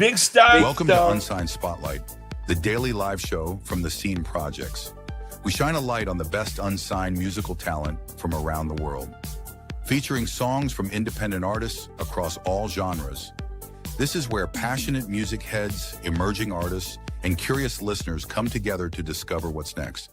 Big Star. Welcome to Unsigned Spotlight, the daily live show from the Scene Projects. We shine a light on the best unsigned musical talent from around the world, featuring songs from independent artists across all genres. This is where passionate music heads, emerging artists, and curious listeners come together to discover what's next.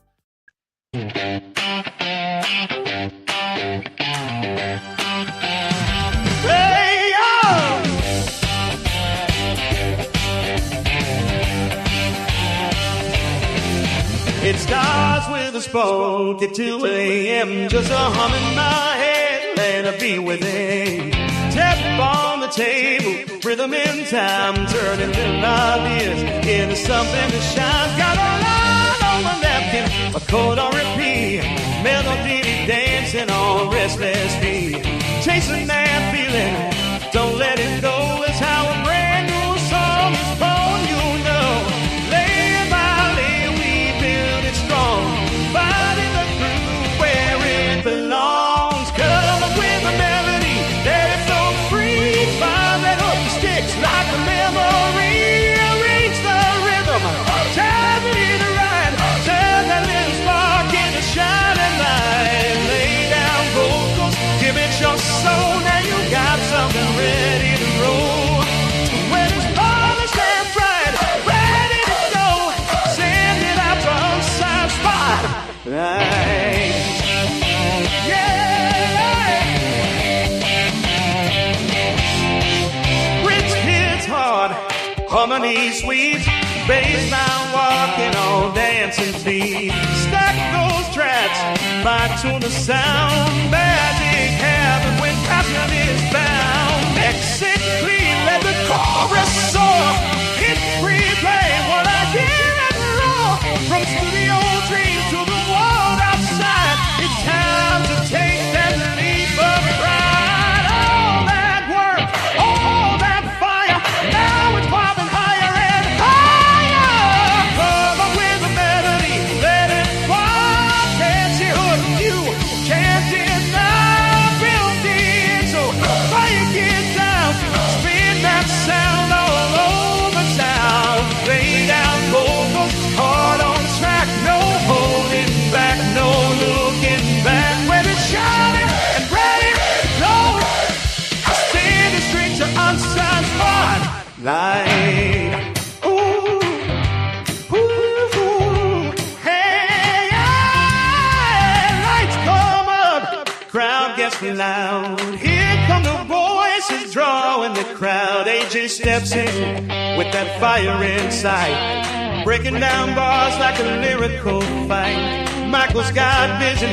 It starts with a spoke at 2 a.m. Just a hum in my head, let it be within. Tap on the table, rhythm in time, turning little ideas into something that shines. Got a line on my napkin, a chord on repeat, melody dancing on restless feet. Chasing that feeling, don't let it go. It's how a brand new song is born, you know. Lay by lay, we build it strong, finding the groove where it belongs. Come up with a melody, let it flow free. Find that hook that sticks like a memory. Reach the rhythm, time it right, turn that little spark into shining light. Lay down vocals, give it your soul. Now you got something ready to roll. When it's polished and bright, ready to go, send it out to Unsigned Spotlight. Yeah! Rich hits hard, harmony sweet, baseline walking on dancing feet. Stack those tracks, fine tune the sound. Magic happen when passion is bound. Mix it clean, let the chorus soar. Hit replay what I hear and raw. From studio dreams to the world outside, it's time to take that leap of pride. All that work, all that fire, now it's popping higher and higher. Come up with a melody, let it fly. Can't see hood, you can't deny. Built in, so break it down. Spin that sound all over town. Lay down vocals, hard on track. No holding back, no looking back. When it's shining and ready to go, send it straight to Unsigned Spotlight. Ooh, ooh, hey, yeah. Lights come up, crowd gets loud. Here come the voices drawing the crowd. AJ steps in with that fire inside, breaking down bars like a lyrical fight. Michael's got vision,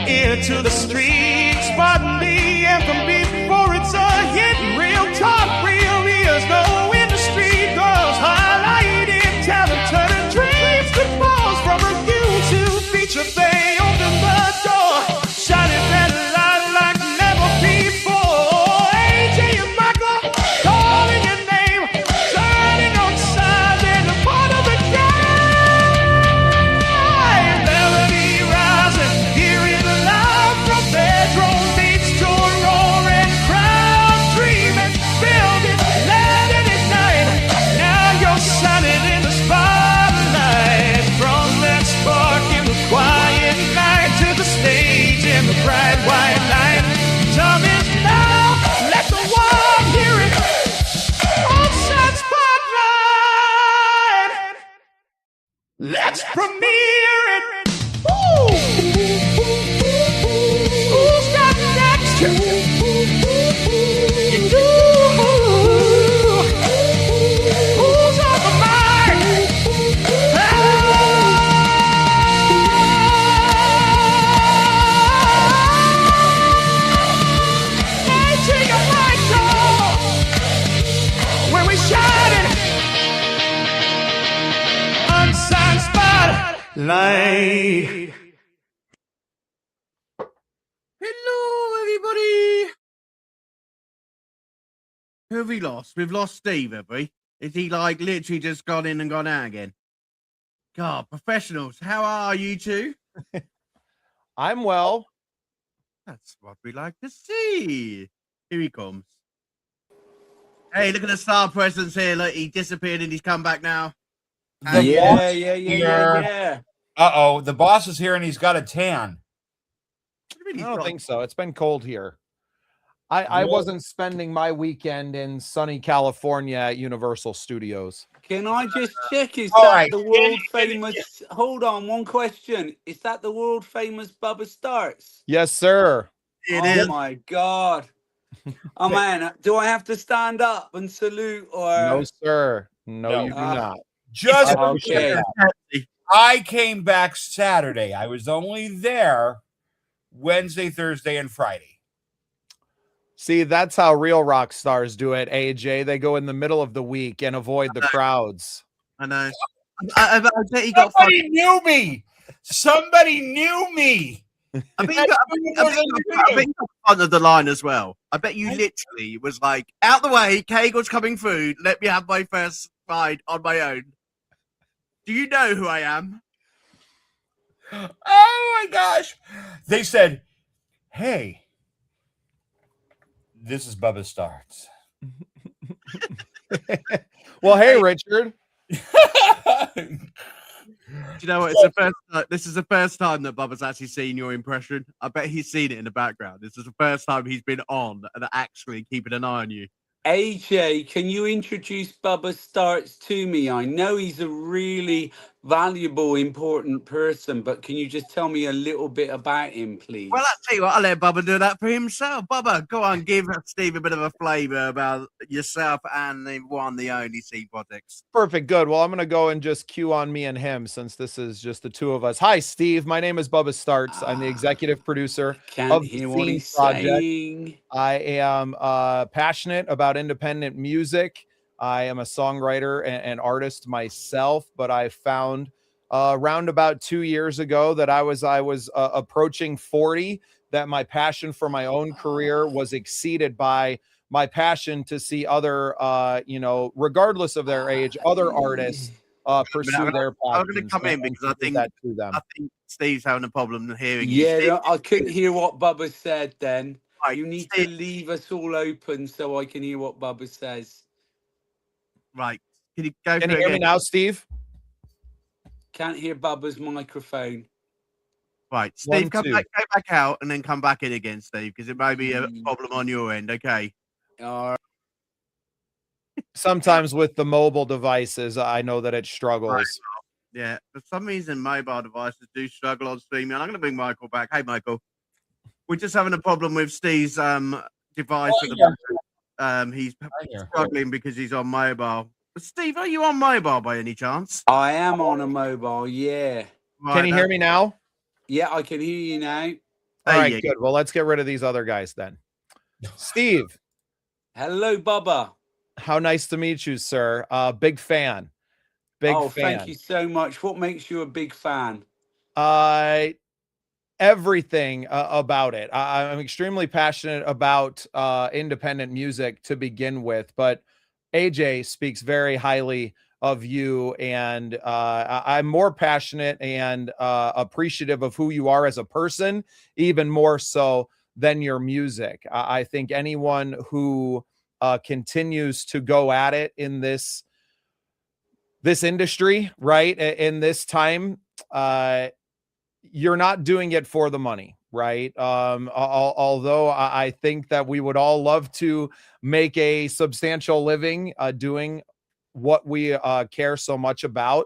ear to the street, spotting the anthem before it's a hit. Real talk, real ears know when the street goes. Highlighting talent, turning dreams to balls. From review to feature, they open the door, shining that light like never before. AJ and Michael calling your name, turning on sides and a part of the game. Melody rising, hear it loud from bedroom beats to a roaring crowd. Dreaming, building, letting it ignite. Now you're shining in the spotlight. From that spark in the quiet night to the stage in the bright white light. Time is now, let the world hear it. Unsigned Spotlight. Let's premiere it. Woo! Who's got next? You do. Who's on the mic? AJ and Michael, where we shining. Unsigned Spotlight. Hello, everybody. Who have we lost? We've lost Steve, have we? Is he like literally just gone in and gone out again? God, professionals, how are you two? I'm well. That's what we like to see. Here he comes. Hey, look at the star presence here. Look, he disappeared and he's come back now. Yeah. Uh-oh, the boss is here and he's got a tan. I don't think so. It's been cold here. I wasn't spending my weekend in sunny California at Universal Studios. Can I just check? Is All that right. the world famous? Hold on, one question. Is that the world famous Bubba Starts? Yes, sir. It Oh is. my God. Oh man, do I have to stand up and salute or? No, sir. No, No. you do not. Just Okay. I came back Saturday. I was only there Wednesday, Thursday, and Friday. See, that's how real rock stars do it, AJ. They go in the middle of the week and avoid the crowds. I know. I bet he got Somebody knew me. Somebody knew me. I bet you got front of the line as well. I bet you literally was like, out the way, Cagle's coming through. Let me have my first ride on my own. Do you know who I am? Oh my gosh. They said, hey, this is Bubba Starts. Well, hey, Richard. Do you know what? It's the first. This is the first time that Bubba's actually seen your impression. I bet he's seen it in the background. This is the first time he's been on and actually keeping an eye on you. AJ, can you introduce Bubba Starts to me? I know he's a really valuable, important person, but can you just tell me a little bit about him, please? Well, I'll tell you what, I'll let Bubba do that for himself. Bubba, go on, give Steve a bit of a flavour about yourself and the one, the only C Projects. Perfect. Good. Well, I'm going to go and just cue on me and him since this is just the two of us. Hi, Steve. My name is Bubba Starts. I'm the executive producer Can't of hear the what Scene he's Project. saying. I am passionate about independent music. I am a songwriter and artist myself, but I found around about 2 years ago that I was approaching 40, that my passion for my own career was exceeded by my passion to see other, regardless of their age, other artists pursue their passions. I'm going to come in because I think Steve's having a problem hearing you. Yeah, Steve, no, I couldn't hear what Bubba said then. right, You need Steve, to leave us all open so I can hear what Bubba says. right. Can you go Can through you hear me again? now, Steve? Can't hear Bubba's microphone. Right, Steve, One, two. go back out and then come back in again, Steve, because it may be a problem on your end. Okay. Sometimes with the mobile devices, I know that it struggles. Right. Yeah, for some reason, mobile devices do struggle on streaming. I'm going to bring Michael back. Hey, Michael. We're just having a problem with Steve's device. He's struggling because he's on mobile. But Steve, are you on mobile by any chance? I am on a mobile, yeah. Right, Can you hear me now? Yeah, I can hear you now. All right, good. Well, let's get rid of these other guys then. Steve. Hello, Bubba. How nice to meet you, sir. Big fan. Big fan. Thank you so much. What makes you a big fan? Everything about it. I'm extremely passionate about independent music to begin with, but AJ speaks very highly of you, and I'm more passionate and appreciative of who you are as a person, even more so than your music. I think anyone who continues to go at it in this industry, right, in this time, you're not doing it for the money, right? Although I think that we would all love to make a substantial living doing what we care so much about,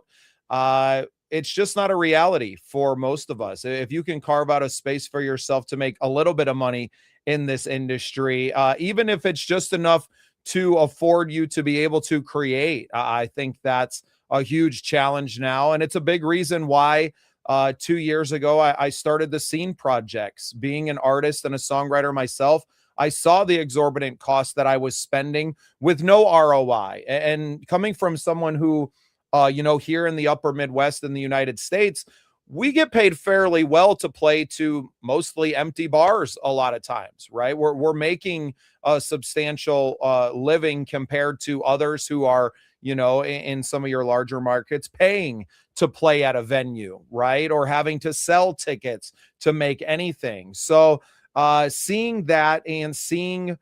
it's just not a reality for most of us. If you can carve out a space for yourself to make a little bit of money in this industry, even if it's just enough to afford you to be able to create, I think that's a huge challenge now. And it's a big reason why 2 years ago, I started the Scene Projects. Being an artist and a songwriter myself, I saw the exorbitant costs that I was spending with no ROI. And coming from someone who, here in the upper Midwest in the United States, we get paid fairly well to play to mostly empty bars a lot of times, right? We're making a substantial living compared to others who are, in some of your larger markets, paying to play at a venue, right? Or having to sell tickets to make anything. So seeing that and seeing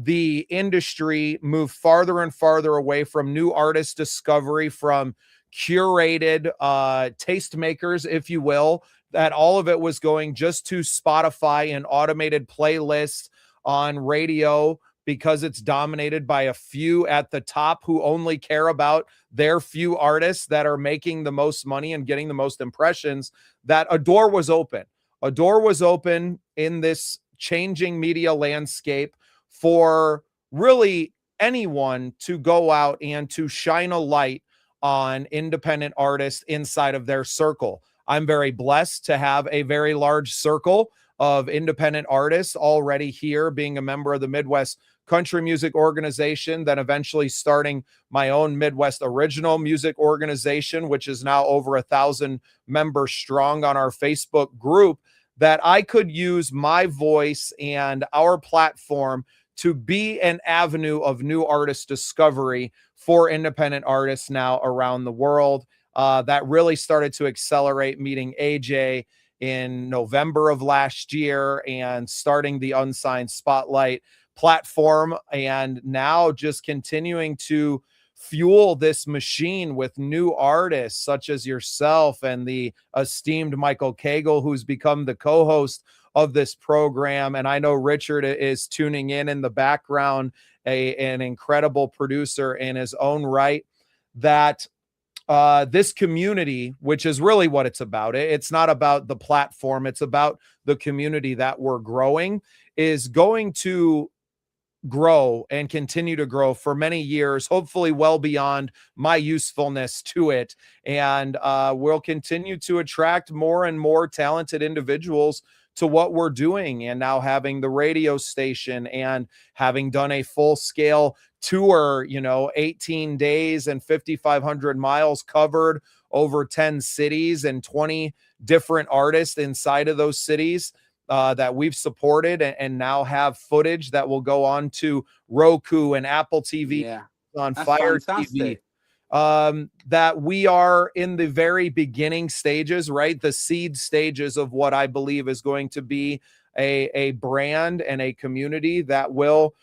the industry move farther and farther away from new artist discovery, from curated tastemakers, if you will, that all of it was going just to Spotify and automated playlists on radio, because it's dominated by a few at the top who only care about their few artists that are making the most money and getting the most impressions, that a door was open. A door was open in this changing media landscape for really anyone to go out and to shine a light on independent artists inside of their circle. I'm very blessed to have a very large circle of independent artists already here, being a member of the Midwest Country Music Organization, then eventually starting my own Midwest Original Music Organization, which is now over 1,000 members strong on our Facebook group, that I could use my voice and our platform to be an avenue of new artist discovery for independent artists now around the world. That really started to accelerate meeting AJ in November of last year and starting the Unsigned Spotlight platform, and now just continuing to fuel this machine with new artists such as yourself and the esteemed Michael Cagle, who's become the co-host of this program. And I know Richard is tuning in the background, an incredible producer in his own right, that this community, which is really what it's about. It's not about the platform. It's about the community that we're growing, is going to grow and continue to grow for many years, hopefully well beyond my usefulness to it. And we'll continue to attract more and more talented individuals to what we're doing. And now having the radio station and having done a full scale tour, 18 days and 5,500 miles covered over 10 cities and 20 different artists inside of those cities that we've supported, and now have footage that will go on to Roku and Apple TV, on Fire TV. That we are in the very beginning stages, right? The seed stages of what I believe is going to be a brand and a community that will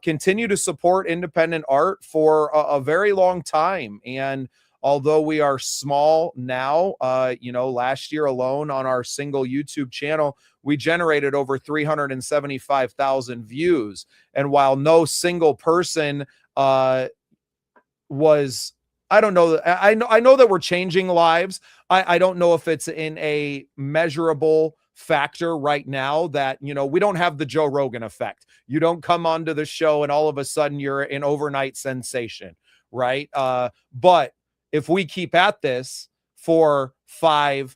continue to support independent art for a very long time. And although we are small now, last year alone on our single YouTube channel, we generated over 375,000 views. And while no single person was, I don't know, I know that we're changing lives. I don't know if it's in a measurable factor right now that, we don't have the Joe Rogan effect. You don't come onto the show and all of a sudden you're an overnight sensation, right? But if we keep at this for 5,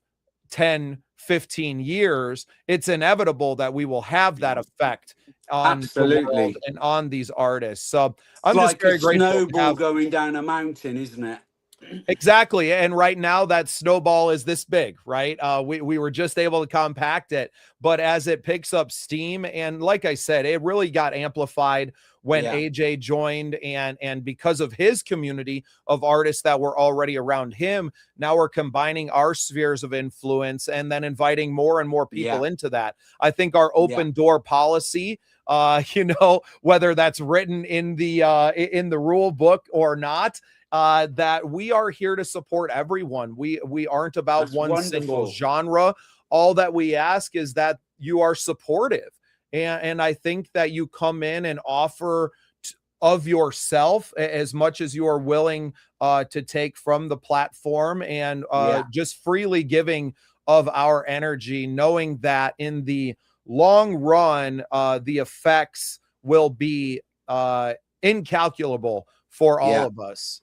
10, 15 years, it's inevitable that we will have that effect on the world and on these artists. So I'm just very grateful. Snowball going down a mountain, isn't it? Exactly. And right now that snowball is this big, right? We were just able to compact it, but as it picks up steam, and like I said, it really got amplified when AJ joined, and because of his community of artists that were already around him, now we're combining our spheres of influence and then inviting more and more people into that. I think our open door policy, whether that's written in the rule book or not, that we are here to support everyone. We aren't about one single genre. All that we ask is that you are supportive. And I think that you come in and offer of yourself as much as you are willing to take from the platform, and just freely giving of our energy, knowing that in the long run, the effects will be incalculable for all of us.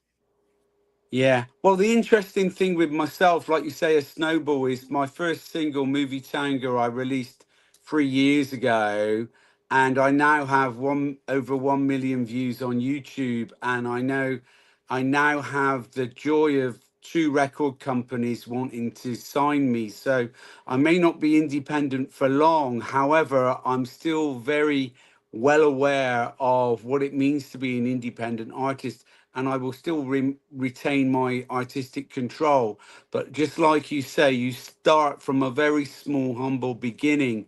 Yeah. Well, the interesting thing with myself, like you say, a snowball, is my first single, Movie Tango, I released 3 years ago, and I now have over 1 million views on YouTube, and I now have the joy of 2 record companies wanting to sign me. So I may not be independent for long. However, I'm still very well aware of what it means to be an independent artist, and I will still retain my artistic control. But just like you say, you start from a very small, humble beginning,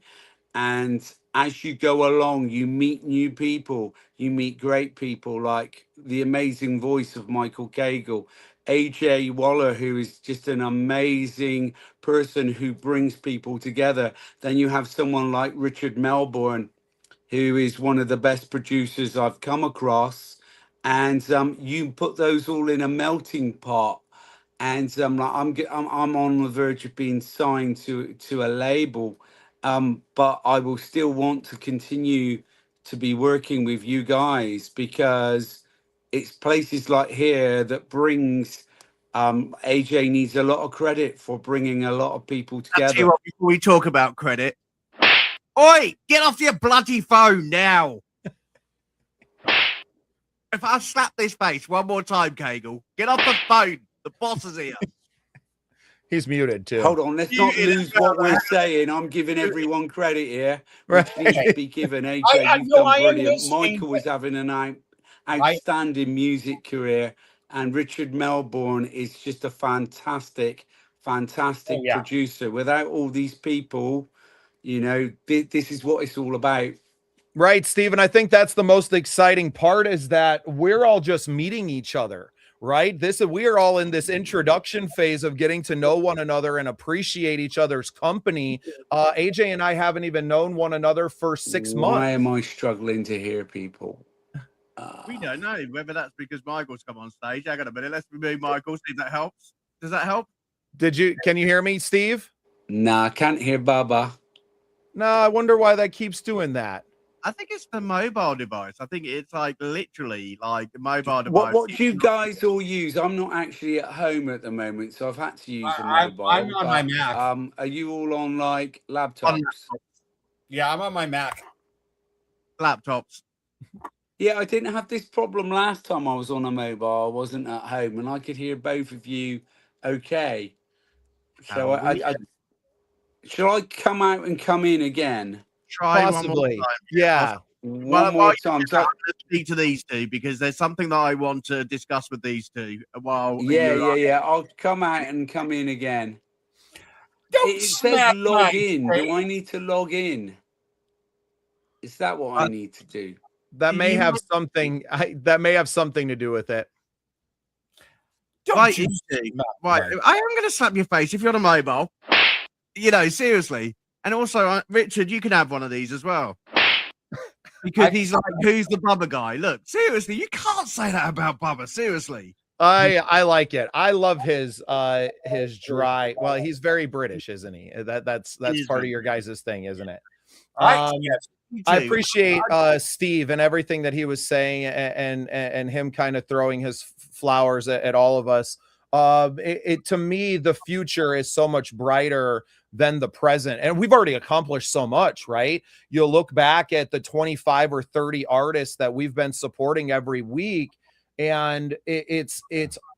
and as you go along, you meet new people, you meet great people like the amazing voice of Michael Cagle, AJ Waller, who is just an amazing person who brings people together. Then you have someone like Richard Melbourne, who is one of the best producers I've come across. And you put those all in a melting pot. And like I'm on the verge of being signed to a label, but I will still want to continue to be working with you guys because it's places like here that brings. AJ needs a lot of credit for bringing a lot of people I'll tell you together. what, before we talk about credit, oi, get off your bloody phone now. If I slap this face one more time, Cagle, get off the phone. The boss is here. He's muted too. Hold on, let's not lose what we're saying. I'm giving everyone credit here, which needs to be given. AJ, you've done brilliant. Michael is having an outstanding music career, and Richard Melbourne is just a fantastic producer. Without all these people, you know, this is what it's all about. Right, Stephen. I think that's the most exciting part is that we're all just meeting each other, right? We are all in this introduction phase of getting to know one another and appreciate each other's company. AJ and I haven't even known one another for 6 months. Why am I struggling to hear people? We don't know whether that's because Michael's come on stage. Hang on a minute. Let's remove Michael. See if that helps. Does that help? Can you hear me, Steve? Nah, I can't hear Baba. No, I wonder why that keeps doing that. I think it's the mobile device. I think it's like literally like the mobile device. What do you guys all use? I'm not actually at home at the moment, so I've had to use a mobile. I'm on my Mac. Are you all on like laptops? Yeah, I'm on my Mac. Laptops. Yeah, I didn't have this problem last time I was on a mobile. I wasn't at home, and I could hear both of you okay. So shall I come out and come in again? Try Possibly. one more time. Yeah. One more time. I'm going to speak to these two because there's something that I want to discuss with these two. While Yeah. I'll come out and come in again. It says smack log my in. face. Do I need to log in? Is that what I need to do? That may have something to do with it. Right, I am going to slap your face if you're on a mobile. You know, seriously. And also, Richard, you can have one of these as well. Because he's like, who's the Bubba guy? Look, seriously, you can't say that about Bubba. Seriously. I like it. I love his dry. Well, he's very British, isn't he? That's part of your guys' thing, isn't it? Yes. I appreciate Steve and everything that he was saying and him kind of throwing his flowers at all of us. To me, the future is so much brighter than the present. And we've already accomplished so much, right? You'll look back at the 25 or 30 artists that we've been supporting every week, and it's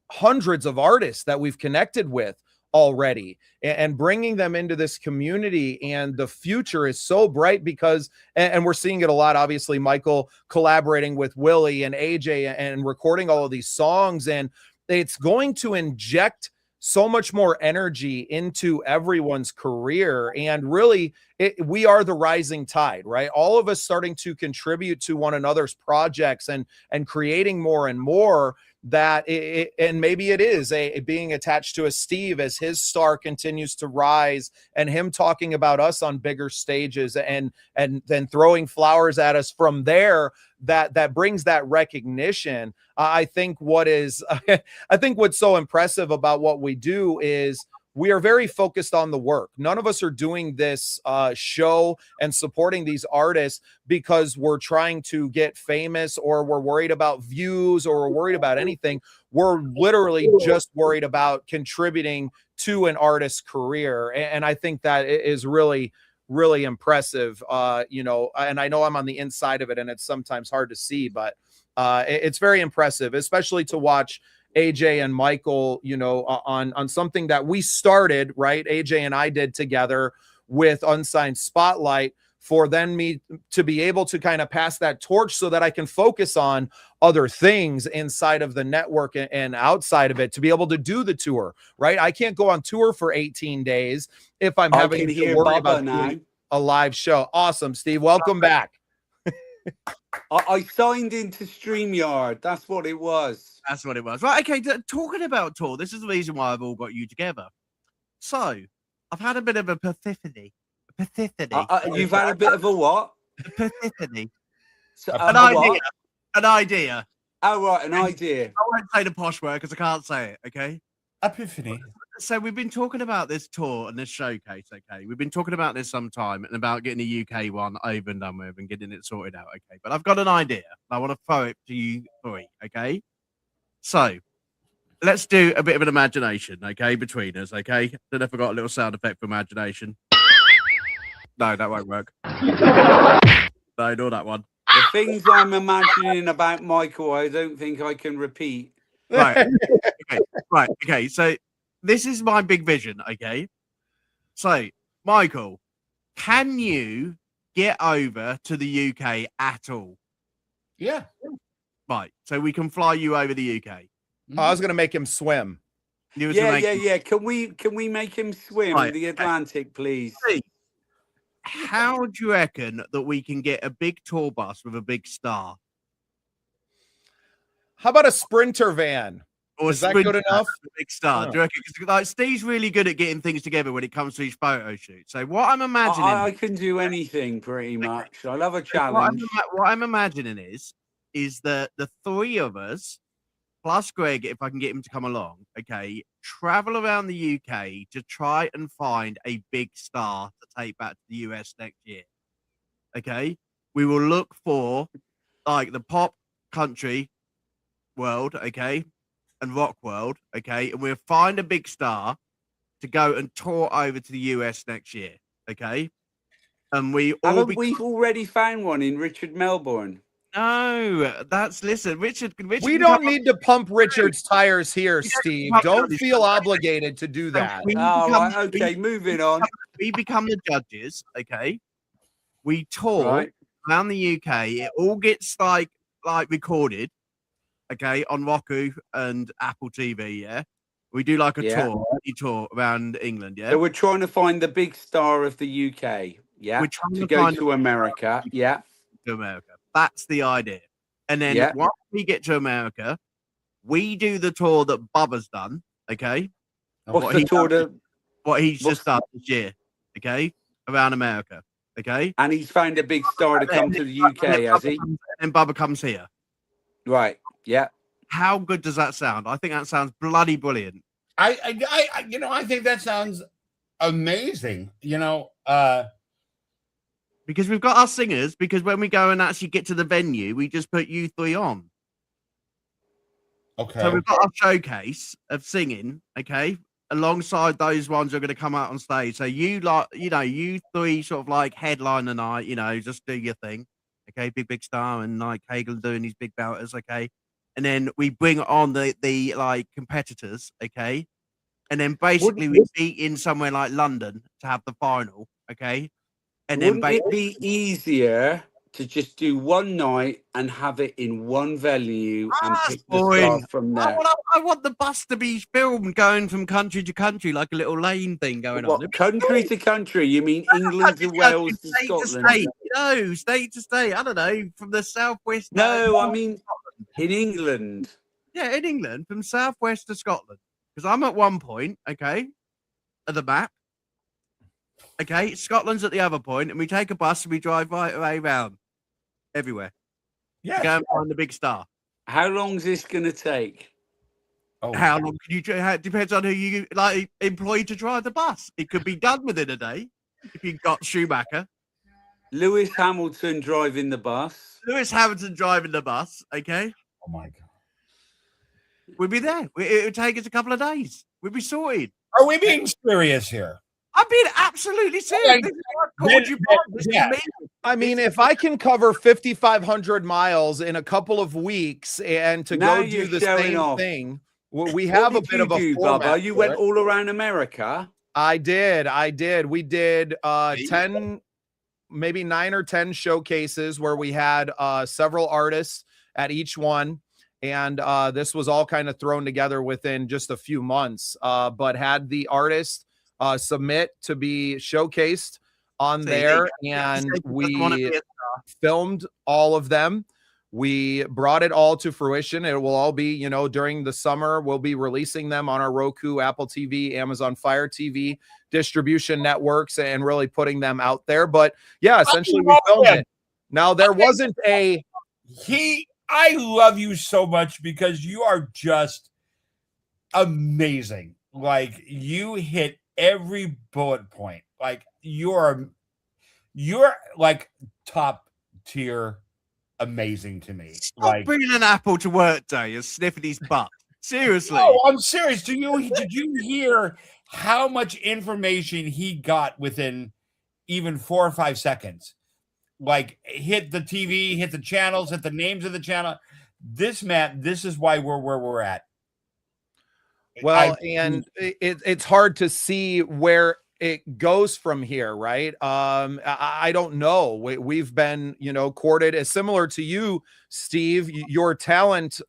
hundreds of artists that we've connected with already and bringing them into this community. And the future is so bright because, and we're seeing it a lot, obviously, Michael collaborating with Willie and AJ and recording all of these songs, and it's going to inject so much more energy into everyone's career. And really, we are the rising tide, right? All of us starting to contribute to one another's projects and creating more and more that and maybe it is being attached to a Steve as his star continues to rise, and him talking about us on bigger stages and then throwing flowers at us from there, that brings that recognition. I think what's so impressive about what we do is we are very focused on the work. None of us are doing this show and supporting these artists because we're trying to get famous or we're worried about views or we're worried about anything. We're literally just worried about contributing to an artist's career. And I think that is really, really impressive. And I know I'm on the inside of it and it's sometimes hard to see, but it's very impressive, especially to watch AJ and Michael, on something that we started, right? AJ and I did together with Unsigned Spotlight, for then me to be able to kind of pass that torch so that I can focus on other things inside of the network and outside of it to be able to do the tour, right? I can't go on tour for 18 days if I'm having to worry about now. a live show. Awesome, Steve. Welcome back. I signed into StreamYard. That's what it was. That's what it was. Right, okay, talking about tour, this is the reason why I've all got you together. So, I've had a bit of a epiphany. You've had a bit of a what? Epiphany. So, An a idea. what? An idea. Oh, right, an idea. I won't say the posh word because I can't say it, okay? Epiphany. So we've been talking about this tour and this showcase, okay? We've been talking about this some time and about getting the UK one over and done with and getting it sorted out, okay? But I've got an idea. I want to throw it to you three, okay? So let's do a bit of an imagination, okay, between us, okay? Then I forgot a little sound effect for imagination. No, that won't work. No, nor that one. The things I'm imagining about Michael, I don't think I can repeat. Right. Okay. Right. Okay. So this is my big vision. Okay. So, Michael, can you get over to the UK at all? Yeah. Right. So we can fly you over the UK. Oh, I was going to make him swim. You was gonna Yeah, make- Can we make him swim Right, the Atlantic, please? How do you reckon that we can get a big tour bus with a big star? How about a Sprinter van? Or Is that sprint good enough? with a big star? Oh. Do you reckon? 'Cause, like, Steve's really good at getting things together when it comes to his photo shoot. So what I'm imagining, I can do anything pretty much. I love a what challenge. I'm imagining is that the three of us, plus Greg, if I can get him to come along, okay, travel around the UK to try and find a big star to take back to the US next year. Okay, we will look for like the pop country world, okay, and rock world, okay, and we'll find a big star to go and tour over to the US next year, okay, and we all Haven't we already found one in Richard Melbourne? No, listen, Richard. We don't need to pump Richard's tires here, Steve. Don't feel obligated to do that. Oh, right, okay, moving on. We become the judges, okay? We tour Right. around the UK. It all gets like recorded, okay, on Roku and Apple TV. Yeah, we do like a tour around England. Yeah, So we're trying to find the big star of the UK. Yeah, we're trying to to go find to America. Yeah. to America. That's the idea. And then Yeah. once we get to America, we do the tour that Bubba's done, okay? And What's the tour to? what he's just done this year, okay? Around America, okay? And he's found a big star to come to the UK, has he? And Bubba comes here. Right. Yeah. How good does that sound? I think that sounds bloody brilliant. I think that sounds amazing. Because we've got our singers, because when we go and actually get to the venue, we just put you three on. Okay. So we've got our showcase of singing, okay, alongside those ones who are going to come out on stage. So you three sort of like headline the night, just do your thing, okay, big star, and like Cagle doing these big belters, okay, and then we bring on the like competitors, okay, and then basically we meet in somewhere like London to have the final, okay, and then Wouldn't it be easier to just do one night and have it in one venue and pick the star from there? I want the bus to be filmed going from country to country, like a little lane thing going on. What, country to country? You mean England to Wales to state Scotland? state. No, state to state. I don't know, from the southwest. No, I mean in England. Yeah, in England, from southwest to Scotland. Because I'm at one point, okay, of the map. Okay, Scotland's at the other point, and we take a bus and we drive right way around everywhere. Yeah. Go and find the big star. How long's this going to take? Oh, How long can you do? It depends on who you like employ to drive the bus. It could be done within a day if you've got Schumacher. Lewis Hamilton driving the bus. Lewis Hamilton driving the bus, okay? Oh my God. We'd be there. It would take us a couple of days. We'd be sorted. Are we being serious here? I'm being absolutely serious. This is what I called you for. This is Yeah. me. I mean, if I can cover 5,500 miles in a couple of weeks and to Now go do you're the showing same off. thing, we have a What bit did of a you do, format. Bubba? You for went it. all around America. I did. We did 10, maybe 9 or 10 showcases where we had several artists at each one. And this was all kind of thrown together within just a few months, but had the artist submit to be showcased on there, and we filmed all of them. We brought it all to fruition. It will all be, you know, during the summer. We'll be releasing them on our Roku, Apple TV, Amazon Fire TV distribution networks, and really putting them out there. But yeah, essentially we filmed it. Now there wasn't a I love you so much because you are just amazing. Like, you hit every bullet point. Like, you're like top tier amazing to me. Stop like bringing an apple to work day and sniffing his butt. Seriously. No, I'm serious. Did you hear how much information he got within even 4 or 5 seconds? Like, hit the TV, hit the channels, hit the names of the channel. This is why we're where we're at. Well, it's hard to see where it goes from here, right? I don't know. We've been, you know, courted as similar to you, Steve. Your talent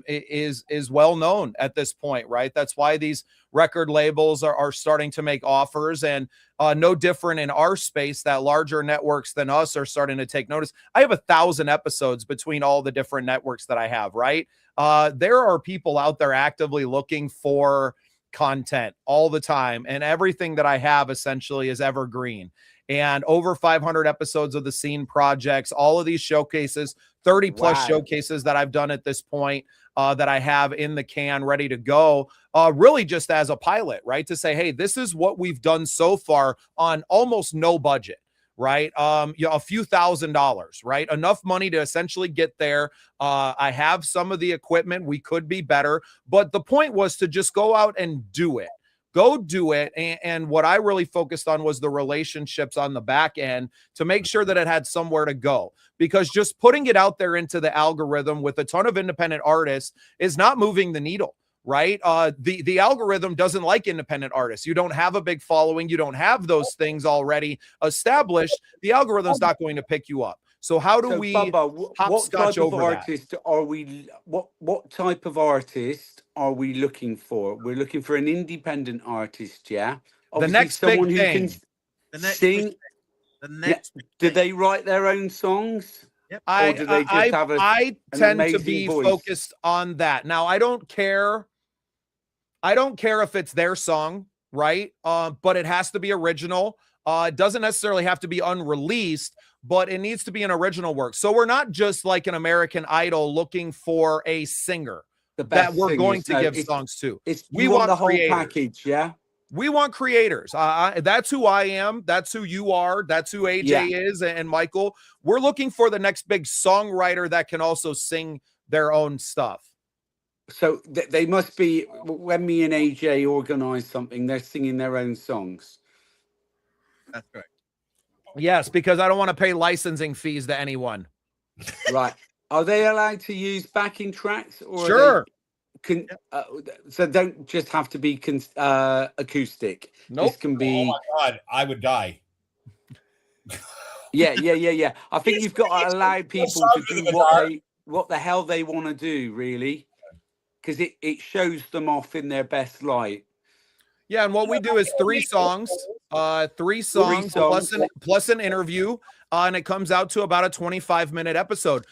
is well known at this point, right? That's why these record labels are starting to make offers, and no different in our space that larger networks than us are starting to take notice. I have 1,000 episodes between all the different networks that I have, right? There are people out there actively looking for content all the time, and everything that I have essentially is evergreen. And over 500 episodes of the Scene projects, all of these showcases, 30 plus showcases that I've done at this point, that I have in the can ready to go, really just as a pilot, right? To say, hey, this is what we've done so far on almost no budget, right? You know, a few $1,000s, right? Enough money to essentially get there. I have some of the equipment. We could be better, but the point was to just go out and do it. Go do it. And what I really focused on was the relationships on the back end to make sure that it had somewhere to go, because just putting it out there into the algorithm with a ton of independent artists is not moving the needle, right? The algorithm doesn't like independent artists. You don't have a big following. You don't have those things already established. The algorithm's not going to pick you up. So how do we hopscotch over that? What type of artist are we looking for? We're looking for an independent artist, yeah? Obviously, the next someone big who thing. can sing. Do they write their own songs? Yep. Or do they just have I tend to amazing be voice? focused on that. Now, I don't care if it's their song, right? But it has to be original. It doesn't necessarily have to be unreleased, but it needs to be an original work. So we're not just like an American Idol looking for a singer that we're going to give songs to. We want the whole package, yeah? We want creators. That's who I am. That's who you are. That's who AJ is, and Michael. We're looking for the next big songwriter that can also sing their own stuff. So they must be, when me and AJ organize something, they're singing their own songs. That's correct. Yes, because I don't want to pay licensing fees to anyone. Right. Are they allowed to use backing tracks? Or sure. So don't just have to be acoustic. Nope. This can be. Oh my God, I would die. Yeah. I think you've got to allow people to do what the hell they want to do, really, because it shows them off in their best light. Yeah, and what we do is three songs plus an interview, and it comes out to about a 25-minute episode.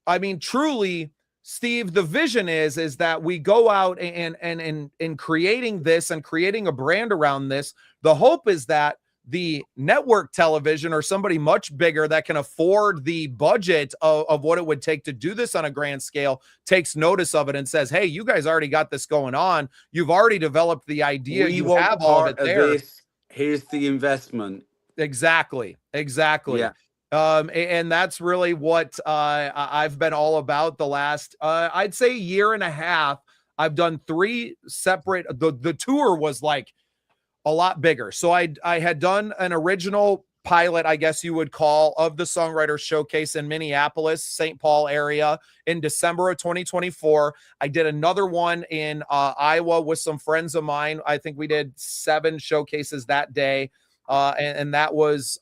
I mean, truly, Steve, the vision is that we go out and in creating this and creating a brand around this. The hope is that the network television or somebody much bigger that can afford the budget of what it would take to do this on a grand scale takes notice of it and says, hey, you guys already got this going on. You've already developed the idea. You have all of it there. Here's the investment. Exactly. Yeah. And that's really what I've been all about the last, I'd say, year and a half. I've done 3 separate, the tour was like a lot bigger. So I had done an original pilot, I guess you would call, of the Songwriters Showcase in Minneapolis, St. Paul area in December of 2024. I did another one in Iowa with some friends of mine. I think we did 7 showcases that day. And that was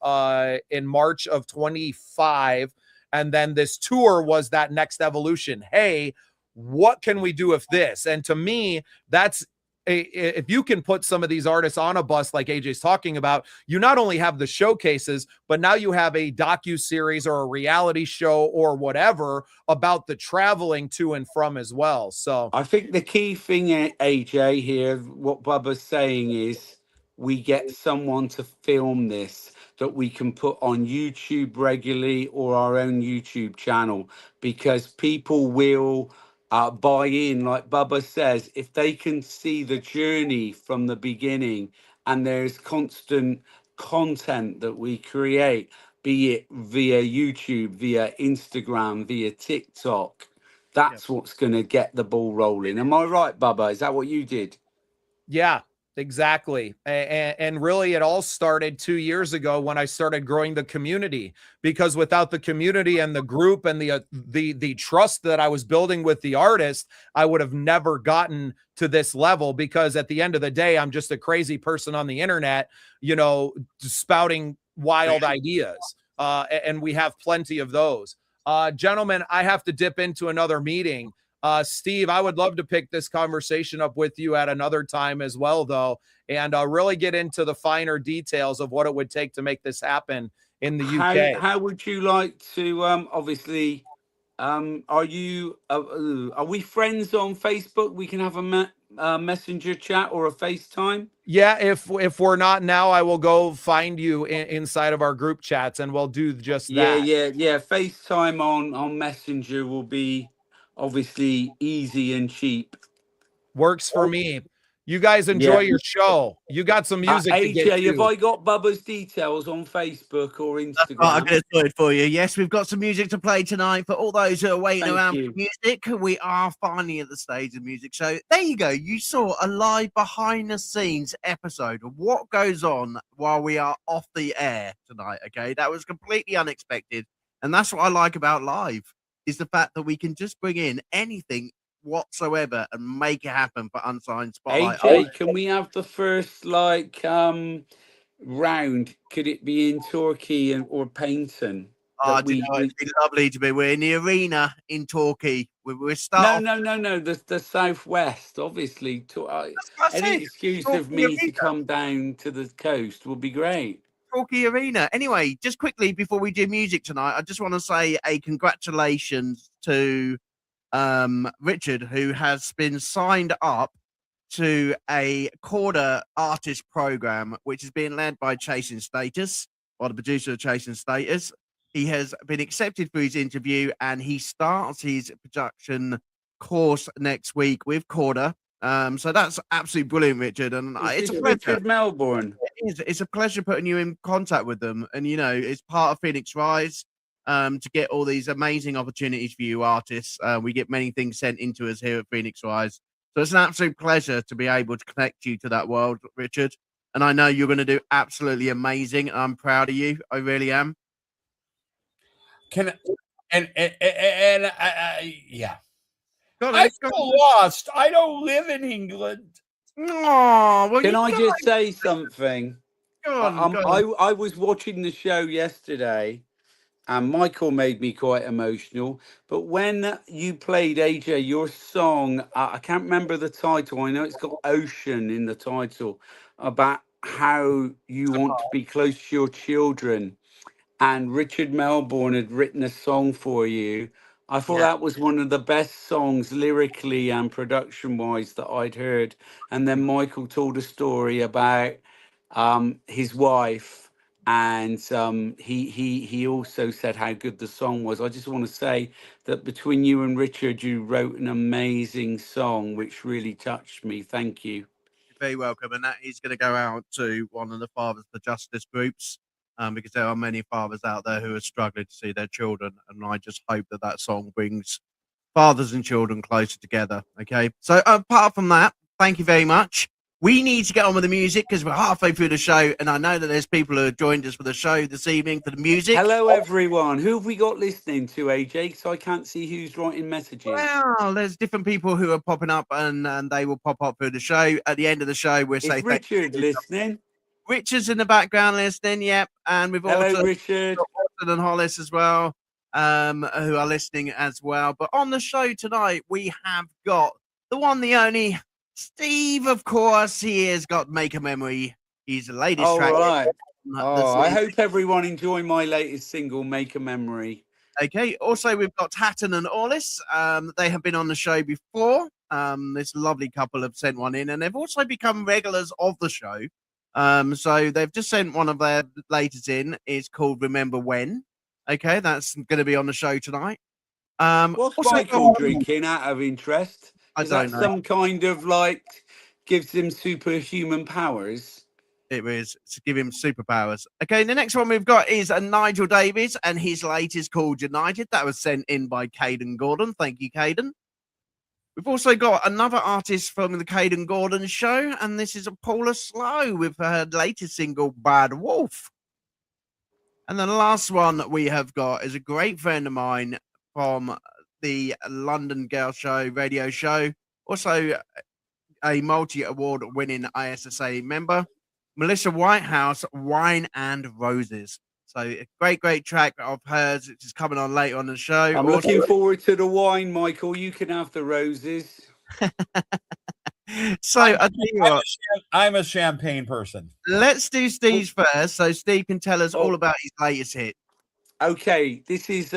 in March of 25. And then this tour was that next evolution. Hey, what can we do with this? And to me, that's if you can put some of these artists on a bus like AJ's talking about, you not only have the showcases, but now you have a docu-series or a reality show or whatever about the traveling to and from as well. So I think the key thing, AJ, here, what Bubba's saying is we get someone to film this that we can put on YouTube regularly or our own YouTube channel, because people will buy in, like Bubba says, if they can see the journey from the beginning and there's constant content that we create, be it via YouTube, via Instagram, via TikTok. That's what's going to get the ball rolling. Am I right, Bubba? Is that what you did? yeah, exactly. And really, it all started 2 years ago when I started growing the community, because without the community and the group and the trust that I was building with the artist, I would have never gotten to this level, because at the end of the day, I'm just a crazy person on the internet, spouting wild ideas. And we have plenty of those. Gentlemen, I have to dip into another meeting. Steve, I would love to pick this conversation up with you at another time as well, though, and really get into the finer details of what it would take to make this happen in the UK. How would you like to, obviously, are we friends on Facebook? We can have a messenger chat or a FaceTime. Yeah, if we're not now, I will go find you inside of our group chats, and we'll do just that. Yeah. FaceTime on Messenger will be obviously easy and cheap. Works for me. You guys enjoy your show. You got some music to get AJ, to. have I got Bubba's details on Facebook or Instagram? I'll get it sorted for you. Yes, we've got some music to play tonight for all those who are waiting around for music. We are finally at the stage of music. So there you go. You saw a live behind the scenes episode of what goes on while we are off the air tonight. Okay, that was completely unexpected. And that's what I like about live, is the fact that we can just bring in anything whatsoever and make it happen for Unsigned Spotlight. AJ, can we have the first round? Could it be in Turkey or Paynton? It'd be lovely to be. We're in the arena in Torquay. We're starting. No. The southwest, obviously. Any excuse of me to come down to the coast would be great. Torquay Arena. Anyway, just quickly before we do music tonight, I just want to say a congratulations to Richard, who has been signed up to a Corda artist program, which is being led by Chasing Status, or the producer of Chasing Status. He has been accepted for his interview, and he starts his production course next week with Corda. So that's absolutely brilliant, Richard. And it's a pleasure. Richard Melbourne. It's a pleasure putting you in contact with them. And, it's part of Phoenix Rise. To get all these amazing opportunities for you artists. We get many things sent into us here at Phoenix Rise. So it's an absolute pleasure to be able to connect you to that world, Richard. And I know you're going to do absolutely amazing. I'm proud of you. I really am. Yeah. I'm lost. I don't live in England. Oh, well, can I just say something? Go on. I was watching the show yesterday, and Michael made me quite emotional. But when you played, AJ, your song, I can't remember the title. I know it's got Ocean in the title, about how you want to be close to your children. And Richard Melbourne had written a song for you. I thought that was one of the best songs lyrically and production-wise that I'd heard. And then Michael told a story about his wife, and he also said how good the song was. I just want to say that between you and Richard, you wrote an amazing song which really touched me. Thank you. You're very welcome. And that is going to go out to one of the Fathers for Justice groups, because there are many fathers out there who are struggling to see their children, and I just hope that song brings fathers and children closer together. Okay, so apart from that, thank you very much. We need to get on with the music because we're halfway through the show, and I know that there's people who have joined us for the show this evening for the music. Hello, everyone. Who have we got listening to, AJ? So I can't see who's writing messages. Well, there's different people who are popping up, and they will pop up through the show. At the end of the show, we'll say Richard listening. Richard's in the background listening, yep. And we've also Richard Austin and Hollis as well, who are listening as well. But on the show tonight, we have got the one, the only Steve, of course, he has got Make a Memory. He's the latest All track. right. The Oh, I CD. hope everyone enjoyed my latest single, Make a Memory. Okay. Also, we've got Hatton and Orlis. They have been on the show before. This lovely couple have sent one in, and they've also become regulars of the show. So they've just sent one of their latest in. It's called Remember When. Okay, that's going to be on the show tonight. What's also- Michael drinking out of interest? I Is that don't know. some kind of like gives him superhuman powers? It was to give him superpowers. Okay, the next one we've got is Nigel Davies, and his latest called United. That was sent in by Caden Gordon. Thank you, Caden. We've also got another artist from the Caden Gordon show, and this is Paula Slow with her latest single, Bad Wolf. And the last one that we have got is a great friend of mine from the London Girl Show radio show, also a multi-award winning ISSA member, Melissa Whitehouse, Wine and Roses. So a great track of hers, which is coming on later on the show. I'm looking forward to the wine, Michael. You can have the roses. So I tell you what, I'm a champagne person. let's do Steve's first, so Steve can tell us all about his latest hit. Okay, this is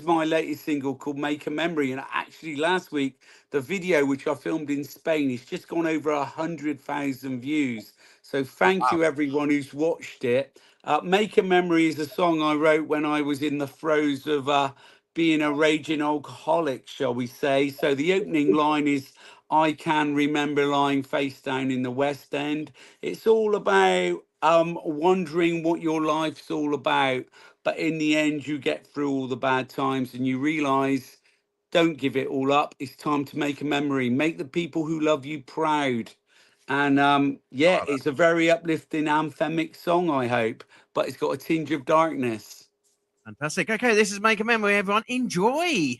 my latest single called Make a Memory, and actually last week the video which I filmed in Spain is just gone over 100,000 views. So thank you everyone who's watched it. Make a Memory is a song I wrote when I was in the throes of being a raging alcoholic, shall we say. So the opening line is, I can remember lying face down in the West End. It's all about wondering what your life's all about. But in the end, you get through all the bad times and you realize, don't give it all up. It's time to make a memory. Make the people who love you proud. And yeah, it's a very uplifting anthemic song, I hope, but it's got a tinge of darkness. Fantastic. Okay, this is Make a Memory, everyone. Enjoy.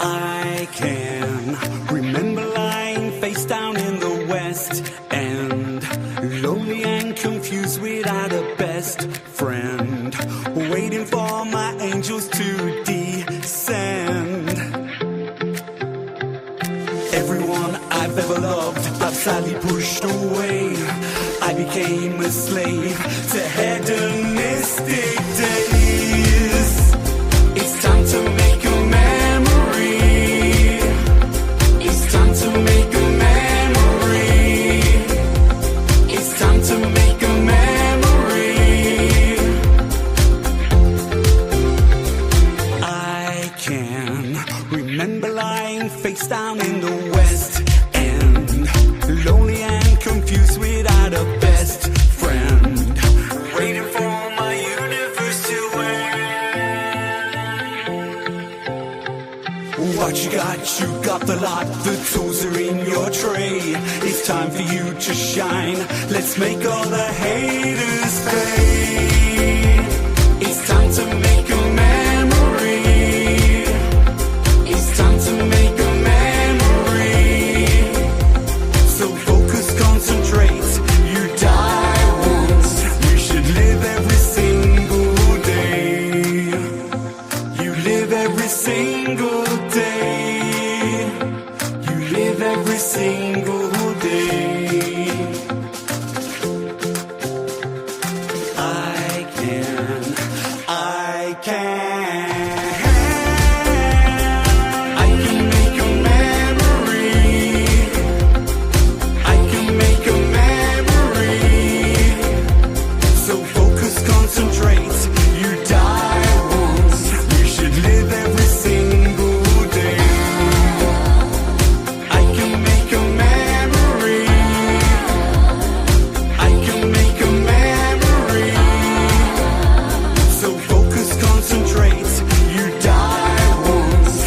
I can remember lying face down in the West End, lonely and confused without a best friend, waiting for my angels to descend. Everyone I've ever loved, I've sadly pushed away. I became a slave to hedonistic days. It's time to make a memory. It's time to make a memory. It's time to make a memory. I can remember lying face down in the West End, lonely and confused without a best friend, waiting for my universe to end. What you got the lot, the tools are in your tray. It's time for you to shine. Let's make all the haters pay. It's time to make a memory. It's time to make a memory. So focus, concentrate. You die once. You should live every single day. You live every single day. You live every single day. I can. I can make a memory. I can make a memory. So focus, concentrate. You die once. You should live every single day. I can make a memory. I can make a memory. So focus, concentrate. You die once.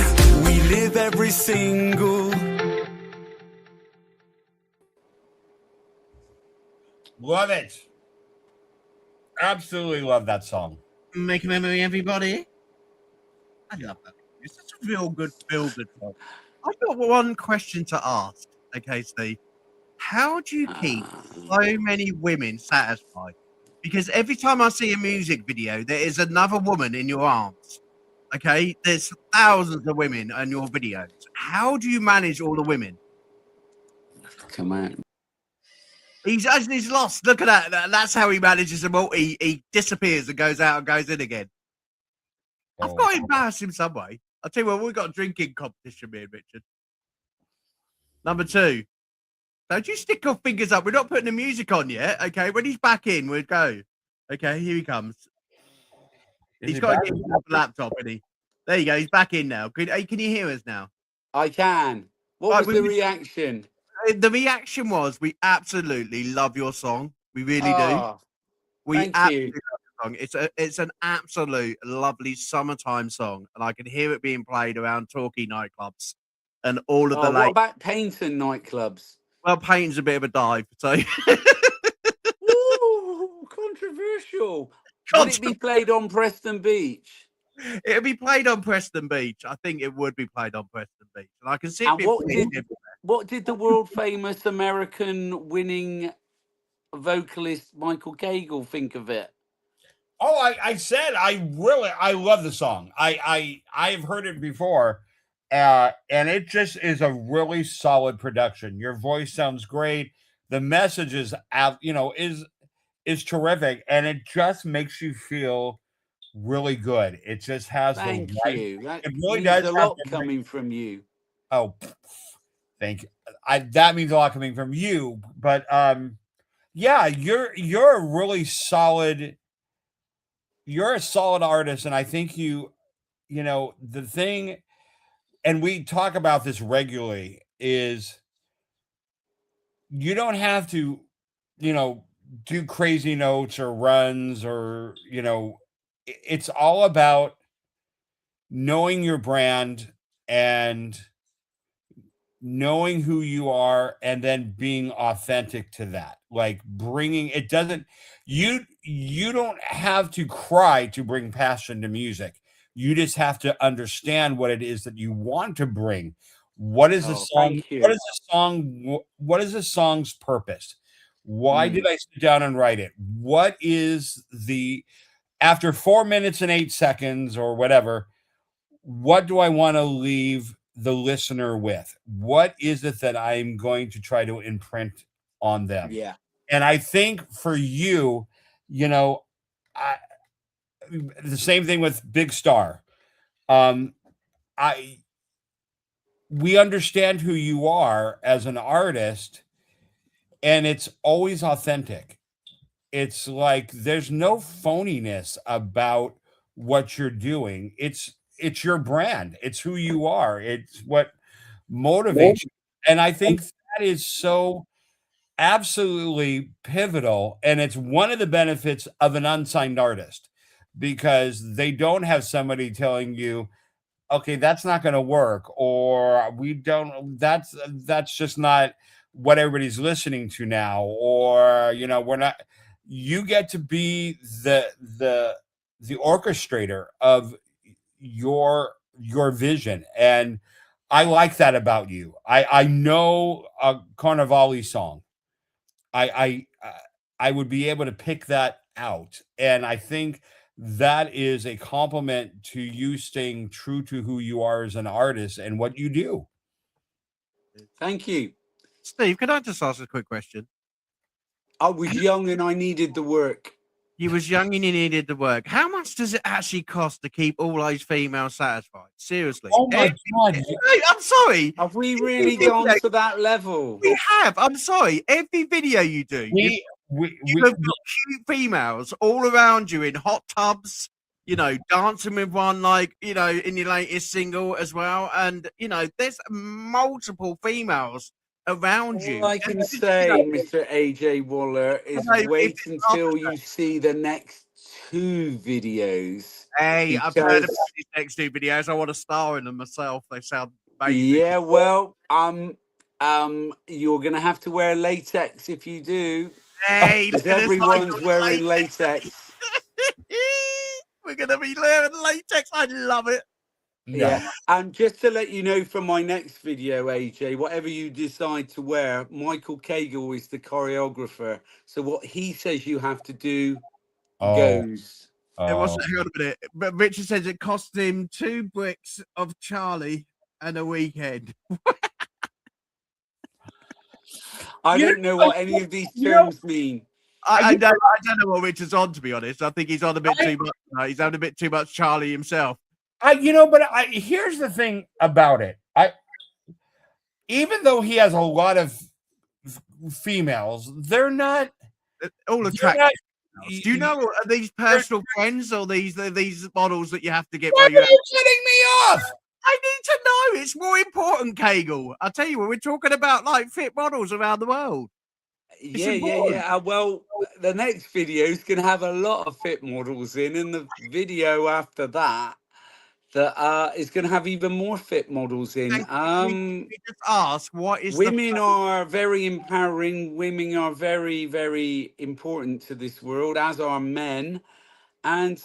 We live every single. Love it. Absolutely love that song. Make a Memory, everybody. I love that. It's such a real good feel-good song. I've got one question to ask. Okay, Steve. How do you keep so many women satisfied? because every time I see a music video, there is another woman in your arms. Okay, there's thousands of women in your videos. How do you manage all the women? Come on. He's lost. Look at that. That's how he manages them all. He disappears and goes out and goes in again. I've got to embarrass him some way. I'll tell you what, we've got a drinking competition, me and Richard. Number 2. Don't you stick your fingers up. We're not putting the music on yet. Okay, when he's back in, we'll go. Okay, here he comes. He's got to get off the laptop, isn't he? There you go. He's back in now. Can you hear us now? I can. What was the reaction? The reaction was, we absolutely love your song. We really do. We absolutely love your song. It's an absolute lovely summertime song, and I can hear it being played around Torquay nightclubs and all of the. What about Paignton nightclubs? Well, Paignton's a bit of a dive, so. Ooh, controversial. Would it be played on Preston Beach? It would be played on Preston Beach. I think it would be played on Preston Beach, and I can see. And what did the world famous American winning vocalist Michael Cagle think of it? Oh, I said I love the song. I've heard it before, and it just is a really solid production. Your voice sounds great. The message is is terrific, and it just makes you feel really good. It just has Thank you. It really does. A lot coming from you. Oh, thank you. That means a lot coming from you. But yeah, you're a really solid. You're a solid artist, and I think the thing, and we talk about this regularly, is you don't have to, do crazy notes or runs or, it's all about knowing your brand and knowing who you are and then being authentic to that. Like you don't have to cry to bring passion to music. You just have to understand what it is that you want to bring. What is the song? What is the song's purpose? Why did I sit down and write it? What is after 4 minutes and 8 seconds or whatever, what do I want to leave the listener with? What is it that I'm going to try to imprint on them? Yeah. And I think for you, the same thing with Big Star. We understand who you are as an artist, and it's always authentic. It's like there's no phoniness about what you're doing. It's your brand. It's who you are. It's what motivates you. And I think that is so absolutely pivotal. And it's one of the benefits of an unsigned artist, because they don't have somebody telling you, okay, that's not going to work, or that's just not what everybody's listening to now, or we're not. You get to be the orchestrator of your vision, and I like that about you. I know a Carnivale song. I would be able to pick that out, and I think that is a compliment to you staying true to who you are as an artist and what you do. Thank you. Steve, can I just ask a quick question? I was young and I needed the work. You was young and you needed the work. How much does it actually cost to keep all those females satisfied? Seriously. Oh my God. I'm sorry. Have we really gone to that level? We have. I'm sorry. Every video you do, you have got cute females all around you in hot tubs, dancing with one, in your latest single as well. And, there's multiple females around you. All I can say, Mr. AJ Waller, is wait until you see the next 2 videos. Hey, I've heard about these next 2 videos. I want to star in them myself. They sound amazing. Yeah, well, you're gonna have to wear latex if you do. Hey, everyone's wearing latex. We're gonna be wearing latex. I love it. Yeah. And just to let you know, from my next video, AJ, whatever you decide to wear, Michael Cagle is the choreographer. So what he says you have to do, goes. It Oh. wasn't held a minute. But Richard says it cost him 2 bricks of Charlie and a weekend. I You don't know what any of these you know- terms mean. I don't know what Richard's on, to be honest. I think he's on a bit too much. He's having a bit too much Charlie himself. Here's the thing about it. Even though he has a lot of females, they're not All attractive. Do you know, are these personal friends or these models that you have to get? Why While are you're you cutting me off? I need to know. It's more important, Cagle. I'll tell you what, we're talking about like fit models around the world. Yeah. Well, the next video is going to have a lot of fit models in, and the video after that is going to have even more fit models in. We just ask, what is women are very empowering. Women are very, very important to this world, as are men. And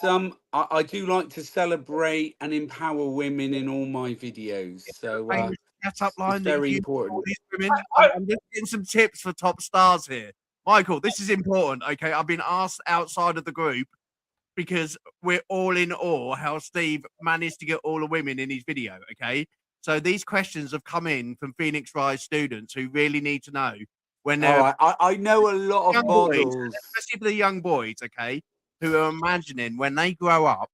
I do like to celebrate and empower women in all my videos. So setup line it's that very you use for all important. these women? I'm just getting some tips for top stars here. Michael, this is important. Okay, I've been asked outside of the group because we're all in awe how Steve managed to get all the women in his video. Okay, so these questions have come in from Phoenix Rise students who really need to know when they're All right, I know a lot of young boys, models. especially for the young boys. Okay, who are imagining when they grow up,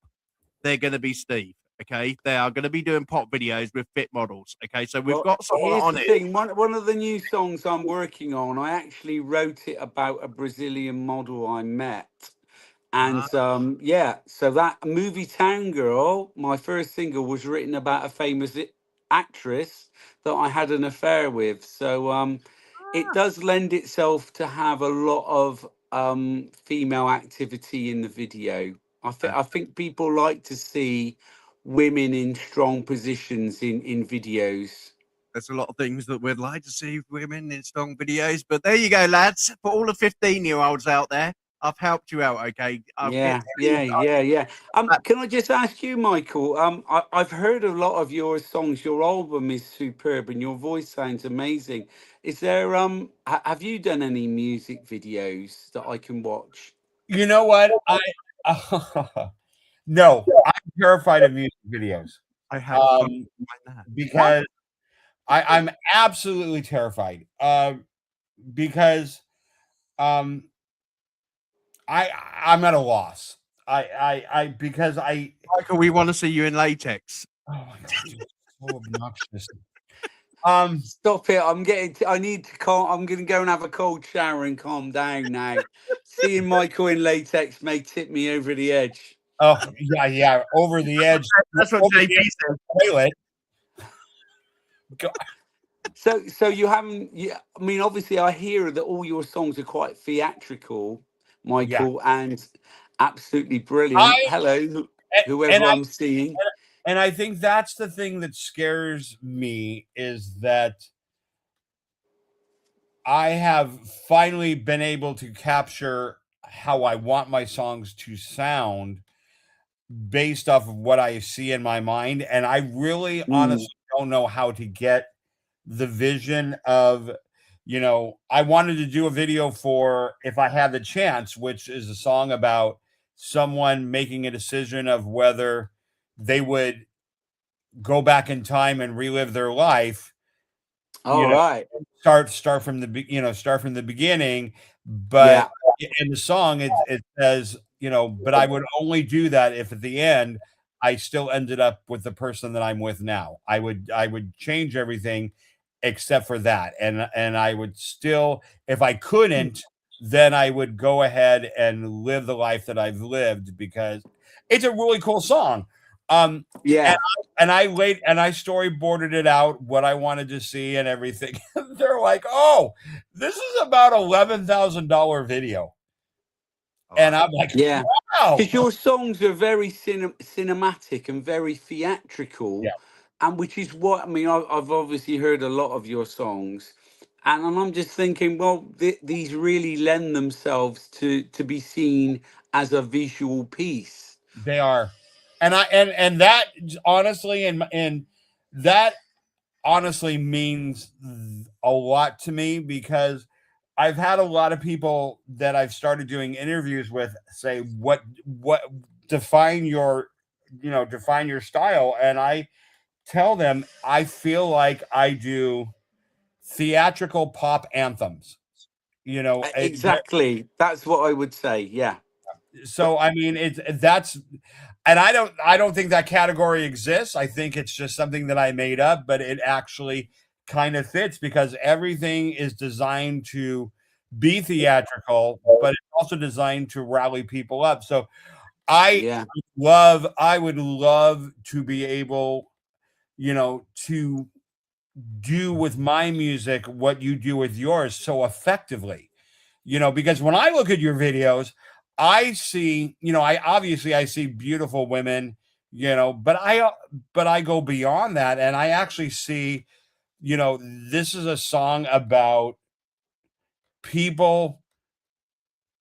they're going to be Steve. Okay, they are going to be doing pop videos with fit models. Okay, so we've got someone here's on the it. thing. One of the new songs I'm working on, I actually wrote it about a Brazilian model I met. And yeah, so that movie Town Girl, my first single, was written about a famous actress that I had an affair with. So it does lend itself to have a lot of female activity in the video. I think people like to see women in strong positions in videos. There's a lot of things that we'd like to see women in strong videos, but there you go, lads. For all the 15-year-olds out there, I've helped you out. Okay. Yeah. Can I just ask you, Michael? I've heard a lot of your songs. Your album is superb, and your voice sounds amazing. Is there have you done any music videos that I can watch? You know what? No, I'm terrified of music videos. I have because I'm absolutely terrified. Because I'm at a loss. Because Michael, we want to see you in latex. Oh my god, you're so obnoxious. Stop it! I need to calm. I'm going to go and have a cold shower and calm down now. Seeing Michael in latex may tip me over the edge. Oh yeah, over the edge. That's what JP said. Toilet. So you haven't. I mean, obviously, I hear that all your songs are quite theatrical, Michael, and absolutely brilliant. Hello, whoever I'm seeing. And I think that's the thing that scares me, is that I have finally been able to capture how I want my songs to sound based off of what I see in my mind. And I really honestly don't know how to get the vision of, I wanted to do a video for If I Had the Chance, which is a song about someone making a decision of whether they would go back in time and relive their life. Right. Start from the beginning. But in the song, it says, but I would only do that if at the end I still ended up with the person that I'm with now. I would change everything except for that. And I would still, if I couldn't, then I would go ahead and live the life that I've lived, because it's a really cool song. And I storyboarded it out, what I wanted to see and everything. They're like, "Oh, this is about $11,000 video." And I'm like, wow. Because your songs are very cinematic and very theatrical, and which is what I mean. I've obviously heard a lot of your songs, and I'm just thinking, well, these really lend themselves to be seen as a visual piece. They are, and that honestly, and that honestly means a lot to me, because I've had a lot of people that I've started doing interviews with say, what define your style. And I tell them, I feel like I do theatrical pop anthems, Exactly. That's what I would say. Yeah. so I mean and I don't think that category exists. I think it's just something that I made up, but it actually kind of fits because everything is designed to be theatrical, but it's also designed to rally people up. So I would love to be able, to do with my music what you do with yours so effectively, because when I look at your videos, I see, I see beautiful women, but I go beyond that and I actually see, this is a song about people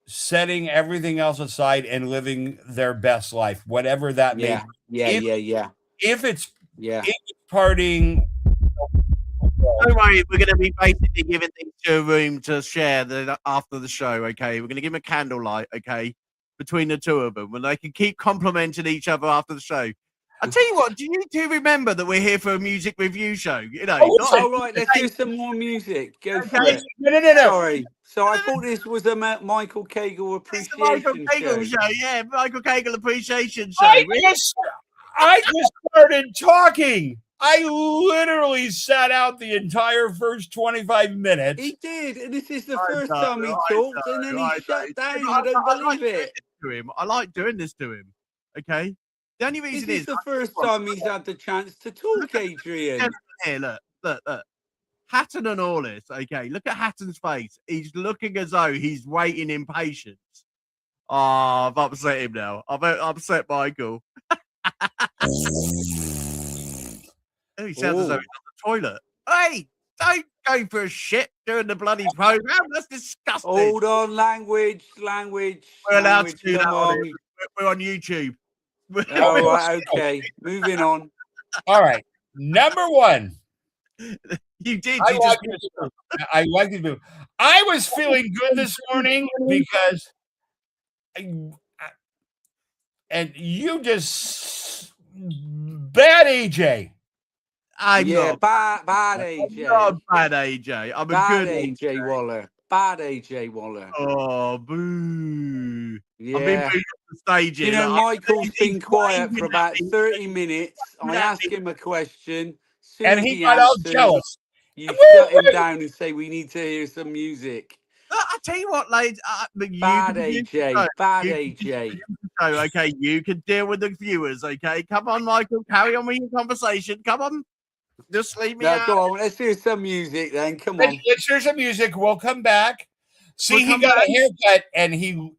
setting everything else aside and living their best life, whatever that may be. If it's partying. Don't worry, we're going to be basically giving things to a room to share after the show, okay? We're going to give them a candlelight, okay, between the two of them, when they can keep complimenting each other after the show. I'll tell you what, do you two remember that we're here for a music review show? All right, let's do some more music. Go for it. No. Sorry. So I thought this was a Michael Cagle appreciation Michael Cagle show. Yeah, Michael Cagle appreciation show. I just started talking. I literally sat out the entire first 25 minutes. He did, and this is the first time he talked, and then he shut down. I don't believe it. I like doing this to him. Okay. The only reason is the first time he's had the chance to talk, Adrian. Here, look. Hatton and all this, okay. Look at Hatton's face. He's looking as though he's waiting in patience. Oh, I've upset him now. I've upset Michael. Oh, he sounds as though he's on the toilet. Hey, don't go for a shit during the bloody program. That's disgusting. Hold on, language. We're allowed to do that. We're on YouTube. All right, okay. Moving on. All right. Number one. You did. I like this move. I was feeling good this morning because and you just bad AJ. I'm not bad AJ. I'm not bad AJ. I'm a bad good AJ Waller. Bad AJ Waller. Oh, boo. Yeah. I've been booed off the stage here. Michael's been quiet for about 30 minutes. I asked him a question. And he got all jealous. You shut him down and say, we need to hear some music. I tell you what, ladies. Bad AJ. Bad AJ. Okay, you can deal with the viewers, okay? Come on, Michael. Carry on with your conversation. Come on. Just leave me out. Go on. Let's hear some music then. Come on. Let's hear some music. We'll come back. See, he got a haircut and he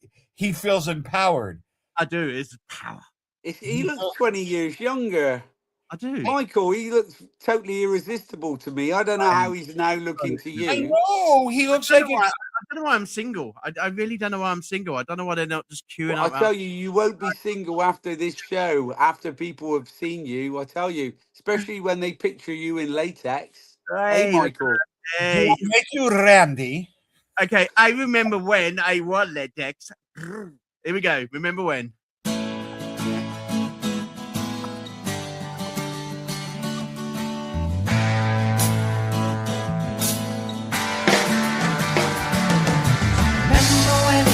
feels empowered. I do. It's power. He looks 20 years younger. I do. Michael, he looks totally irresistible to me. I don't know how he's now looking to you. I know. He looks like... I don't know why I'm single. I really don't know why I'm single. I don't know why they're not just queuing up. I tell you, you won't be single after this show, after people have seen you. I tell you, especially when they picture you in latex. Hey Michael. Hey. Make you Randy. Okay, I remember when I wore latex. Here we go. Remember when?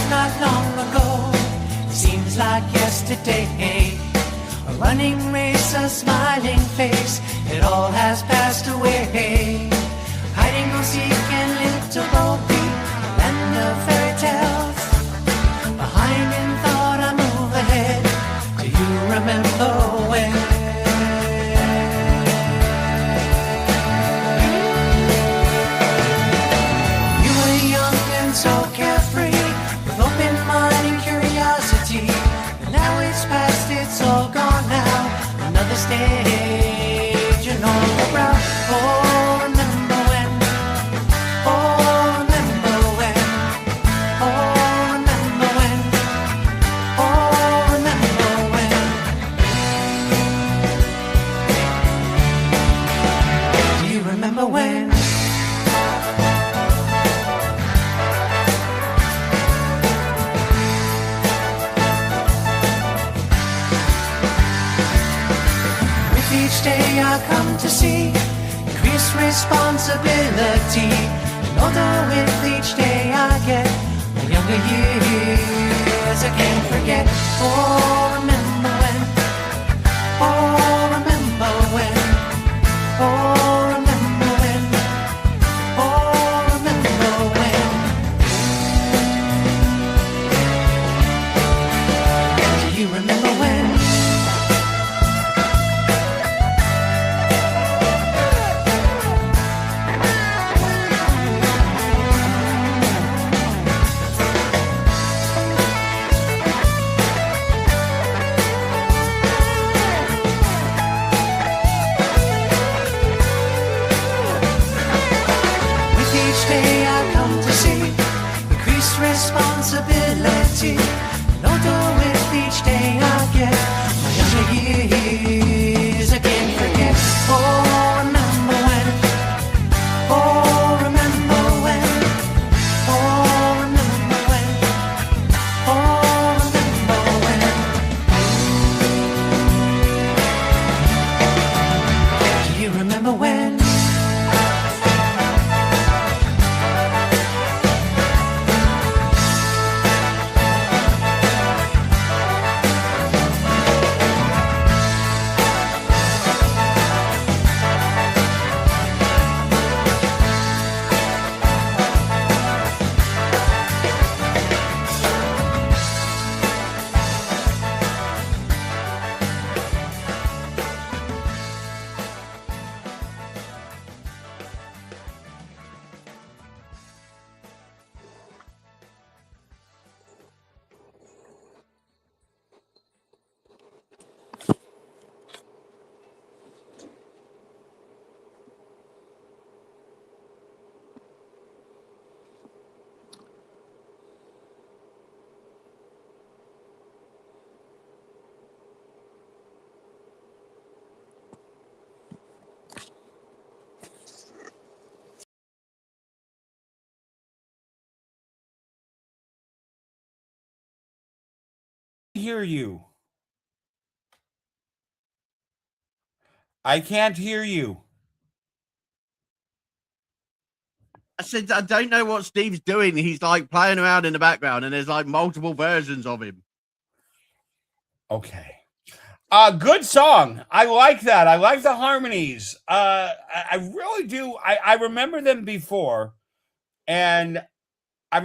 Not long ago, seems like yesterday. A running race, a smiling face, it all has passed away. Hiding or seeking little Bo Peep, land of fairy tales. Behind in thought I move ahead. Do you remember when? You were young and so carefree, open mind and curiosity, and now it's past, it's all gone now. Another stage and all around. Oh, remember when? Oh, remember when? Oh, each day I come to see increased responsibility. And although with each day I get the younger years, I can't forget. Oh, remember when? Oh, remember when? Oh, remember when? Oh, remember when? Do you remember when? With each day I come to see increased responsibility. And although with each day I get my younger years, I can't forget. Oh, remember when? Oh, remember when? Oh, remember when? Oh, remember when? Do you remember when? Hear you. I can't hear you. I said, I don't know what Steve's doing. He's like playing around in the background, and there's like multiple versions of him. Okay. Good song. I like that. I like the harmonies. I really do. I remember them before, and I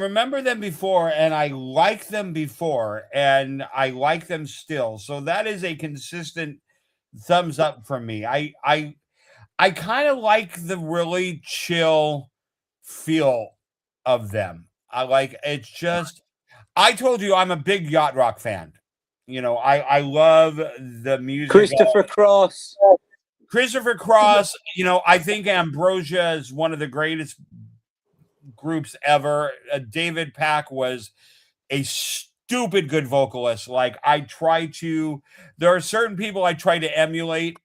like them before, and I like them still. So that is a consistent thumbs up from me. I kind of like the really chill feel of them. I like it's just I told you I'm a big yacht rock fan. You know, I love the music. Christopher Cross. Christopher Cross, you know, I think Ambrosia is one of the greatest groups ever. David Pack was a stupid good vocalist. Like there are certain people I try to emulate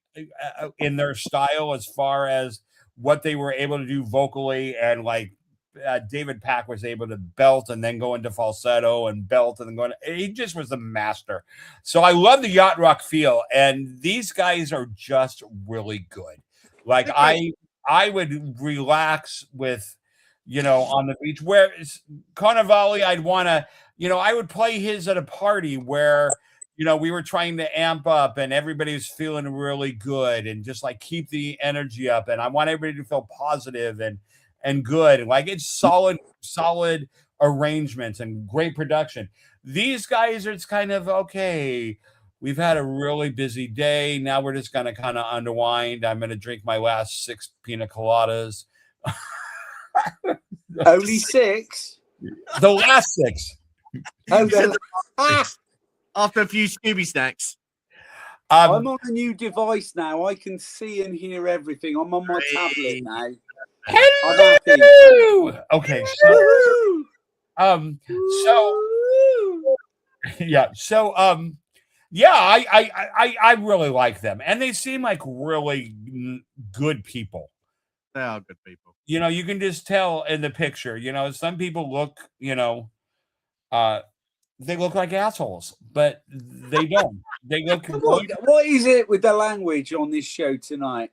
in their style as far as what they were able to do vocally, and like David Pack was able to belt and then go into falsetto and belt and then he just was a master. So I love the yacht rock feel, and these guys are just really good. Like I would relax with, you know, on the beach. Where Carnivale, I'd want to, you know, I would play his at a party where, you know, we were trying to amp up and everybody was feeling really good and just like keep the energy up. And I want everybody to feel positive and good. Like it's solid arrangements and great production. These guys are, it's kind of, okay, we've had a really busy day. Now we're just going to kind of unwind. I'm going to drink my last 6 pina coladas. Only 6? The last 6. After a few Scooby snacks. I'm on a new device now. I can see and hear everything. I'm on my tablet now. Hello! Okay. I really like them, and they seem like really good people. They are good people. You know, you can just tell in the picture. You know, some people look, you know, they look like assholes, but they don't. They look. What is it with the language on this show tonight?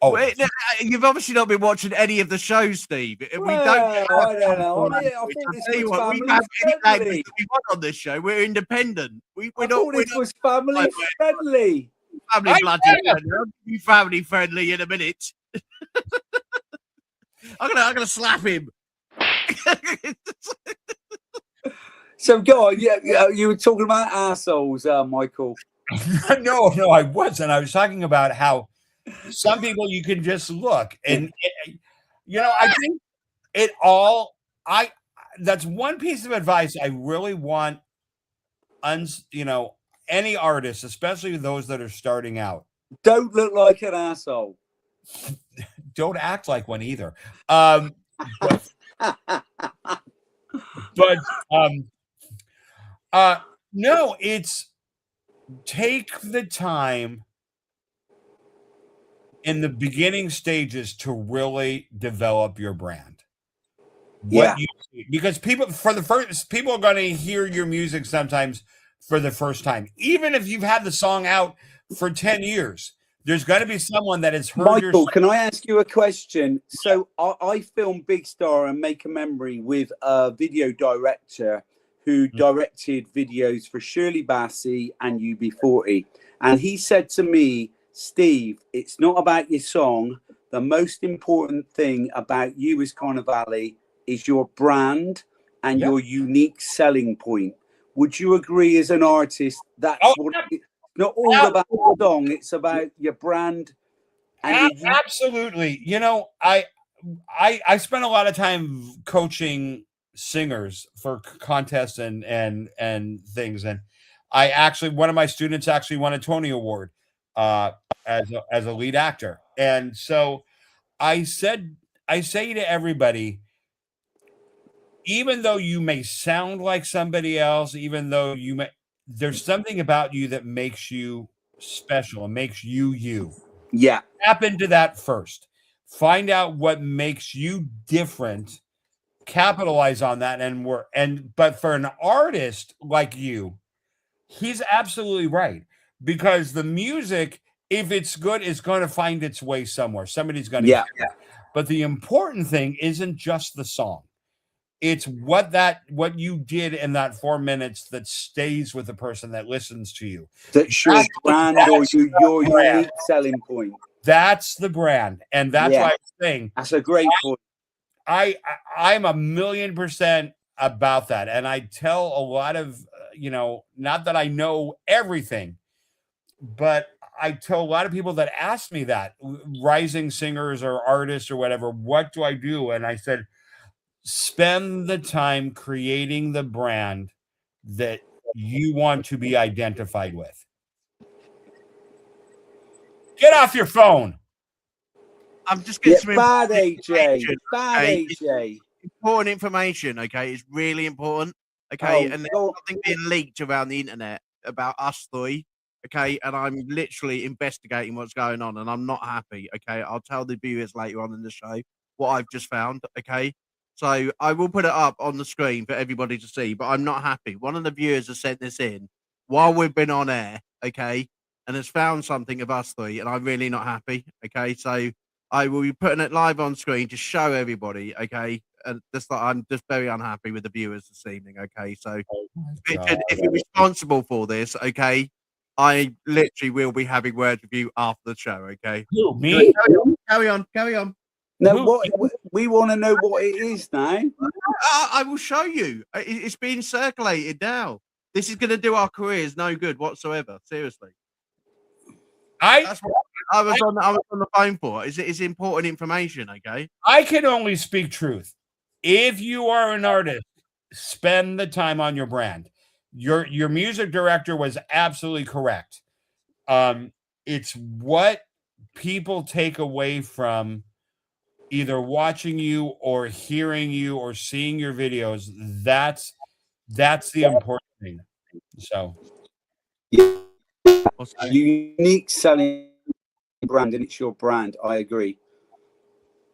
Oh, Wait, you've obviously not been watching any of the shows, Steve. We don't. I don't know. I thought this Tell you was what, we family have any language friendly. that we want on this show. We're independent. I thought this was family friendly. family friendly. I'll be family friendly in a minute. I'm gonna slap him. So go on. Yeah, you were talking about assholes, Michael. no, I wasn't. I was talking about how some people you can just look and I think it all. That's one piece of advice I really want. Any artists, especially those that are starting out, don't look like an asshole. Don't act like one either. But no, it's take the time in the beginning stages to really develop your brand. Because people are going to hear your music sometimes for the first time, even if you've had the song out for 10 years. There's going to be someone that has heard your song. Can I ask you a question? So I filmed Big Star and Make a Memory with a video director who directed videos for Shirley Bassey and UB40. And he said to me, Steve, it's not about your song. The most important thing about you as Carnivale is your brand and your unique selling point. Would you agree as an artist that's it's not all about the song, it's about your brand? And absolutely. I spent a lot of time coaching singers for contests and things, and one of my students actually won a Tony Award as a lead actor. And so I say to everybody, even though you may sound like somebody else, even though there's something about you that makes you special and makes you. Yeah. Tap into that first. Find out what makes you different. Capitalize on that but for an artist like you, he's absolutely right, because the music, if it's good, is going to find its way somewhere. Somebody's going to hear it. But the important thing isn't just the song. It's what you did in that 4 minutes that stays with the person that listens to you. That's your brand or your unique selling point. That's the brand. And that's why I'm saying that's a great point. I'm 1,000,000% about that. And I tell a lot of, not that I know everything, but I tell a lot of people that ask me that, rising singers or artists or whatever, what do I do? And I said, spend the time creating the brand that you want to be identified with. Get off your phone. I'm just getting some bad AJ. Bad AJ. Important information, okay? It's really important, okay? And there's something being leaked around the internet about us three, okay? And I'm literally investigating what's going on, and I'm not happy, okay? I'll tell the viewers later on in the show what I've just found, okay? So I will put it up on the screen for everybody to see, but I'm not happy. One of the viewers has sent this in while we've been on air, okay? And has found something of us three, and I'm really not happy, okay? So I will be putting it live on screen to show everybody, okay? And I'm just very unhappy with the viewers this evening, okay? So Richard, if you're responsible for this, okay, I literally will be having words with you after the show, okay? Who, me? Carry on. No, we want to know what it is now. I will show you. It's being circulated now. This is going to do our careers no good whatsoever. Seriously. That's what I was on the phone for. It's important information, okay? I can only speak truth. If you are an artist, spend the time on your brand. Your music director was absolutely correct. It's what people take away from either watching you or hearing you or seeing your videos. That's the important thing. So unique selling brand, and it's your brand. I agree.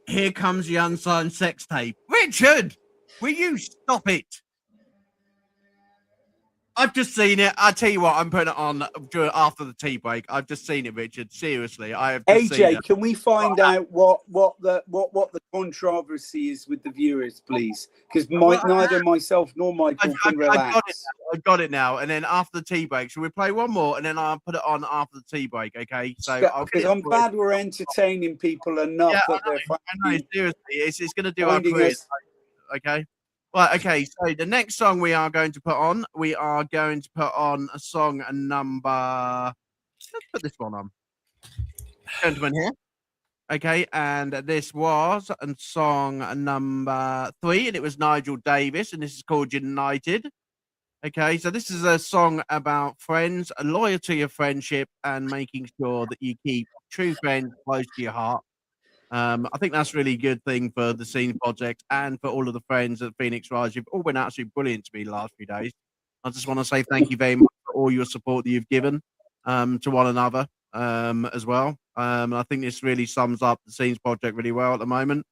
Here comes the unsigned sex tape. Richard, will you stop it? I've just seen it. I tell you what, I'm putting it on after the tea break. I've just seen it, Richard. Seriously, I have just seen AJ, it. can we find out what the controversy is with the viewers, please? Because neither myself nor Michael can relax. I got it now. And then after the tea break, shall we play one more? And then I'll put it on after the tea break. Okay. So because I'm glad we're entertaining people enough that they're I know, seriously, it's going to do our quiz. Okay. Right, okay, so the next song we are going to put on, a song number, let's put this one on. Gentleman here. Okay, and this was song number 3, and it was Nigel Davis, and this is called United. Okay, so this is a song about friends, a loyalty of friendship, and making sure that you keep true friends close to your heart. I think that's a really good thing for the Scene Project and for all of the friends at Phoenix Rise. You've all been absolutely brilliant to me the last few days. I just want to say thank you very much for all your support that you've given to one another as well. I think this really sums up the Scenes Project really well at the moment.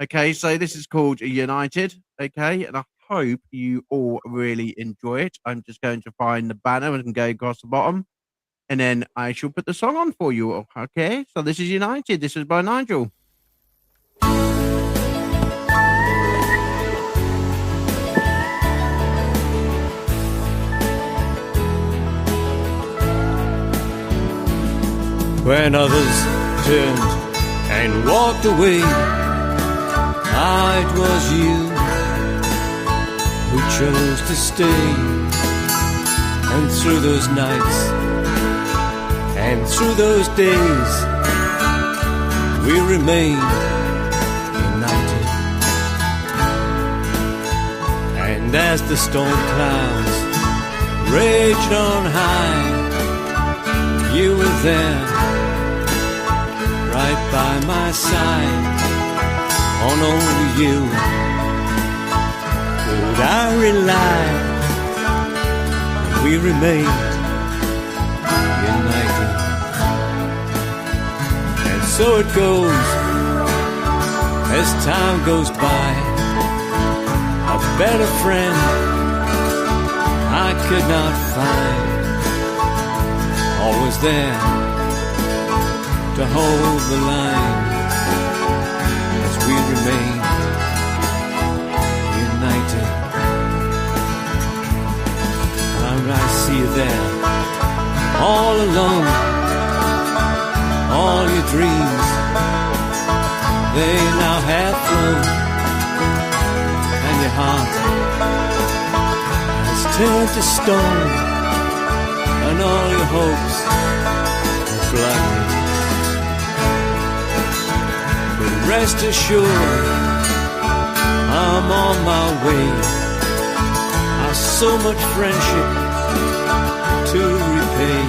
Okay, so this is called United. Okay, and I hope you all really enjoy it. I'm just going to find the banner and go across the bottom. And then I shall put the song on for you all. Okay, so this is United. This is by Nigel. When others turned and walked away, it was you who chose to stay. And through those nights and through those days, we remained united. And as the storm clouds raged on high, you were there, right by my side. On only you could I rely. We remained united. And so it goes, as time goes by, a better friend I could not find. Always there to hold the line as we remain united. And I see you there, all alone. All your dreams, they now have flown, and your heart has turned to stone, and all your hopes are blinded. But rest assured, I'm on my way. I've so much friendship to repay.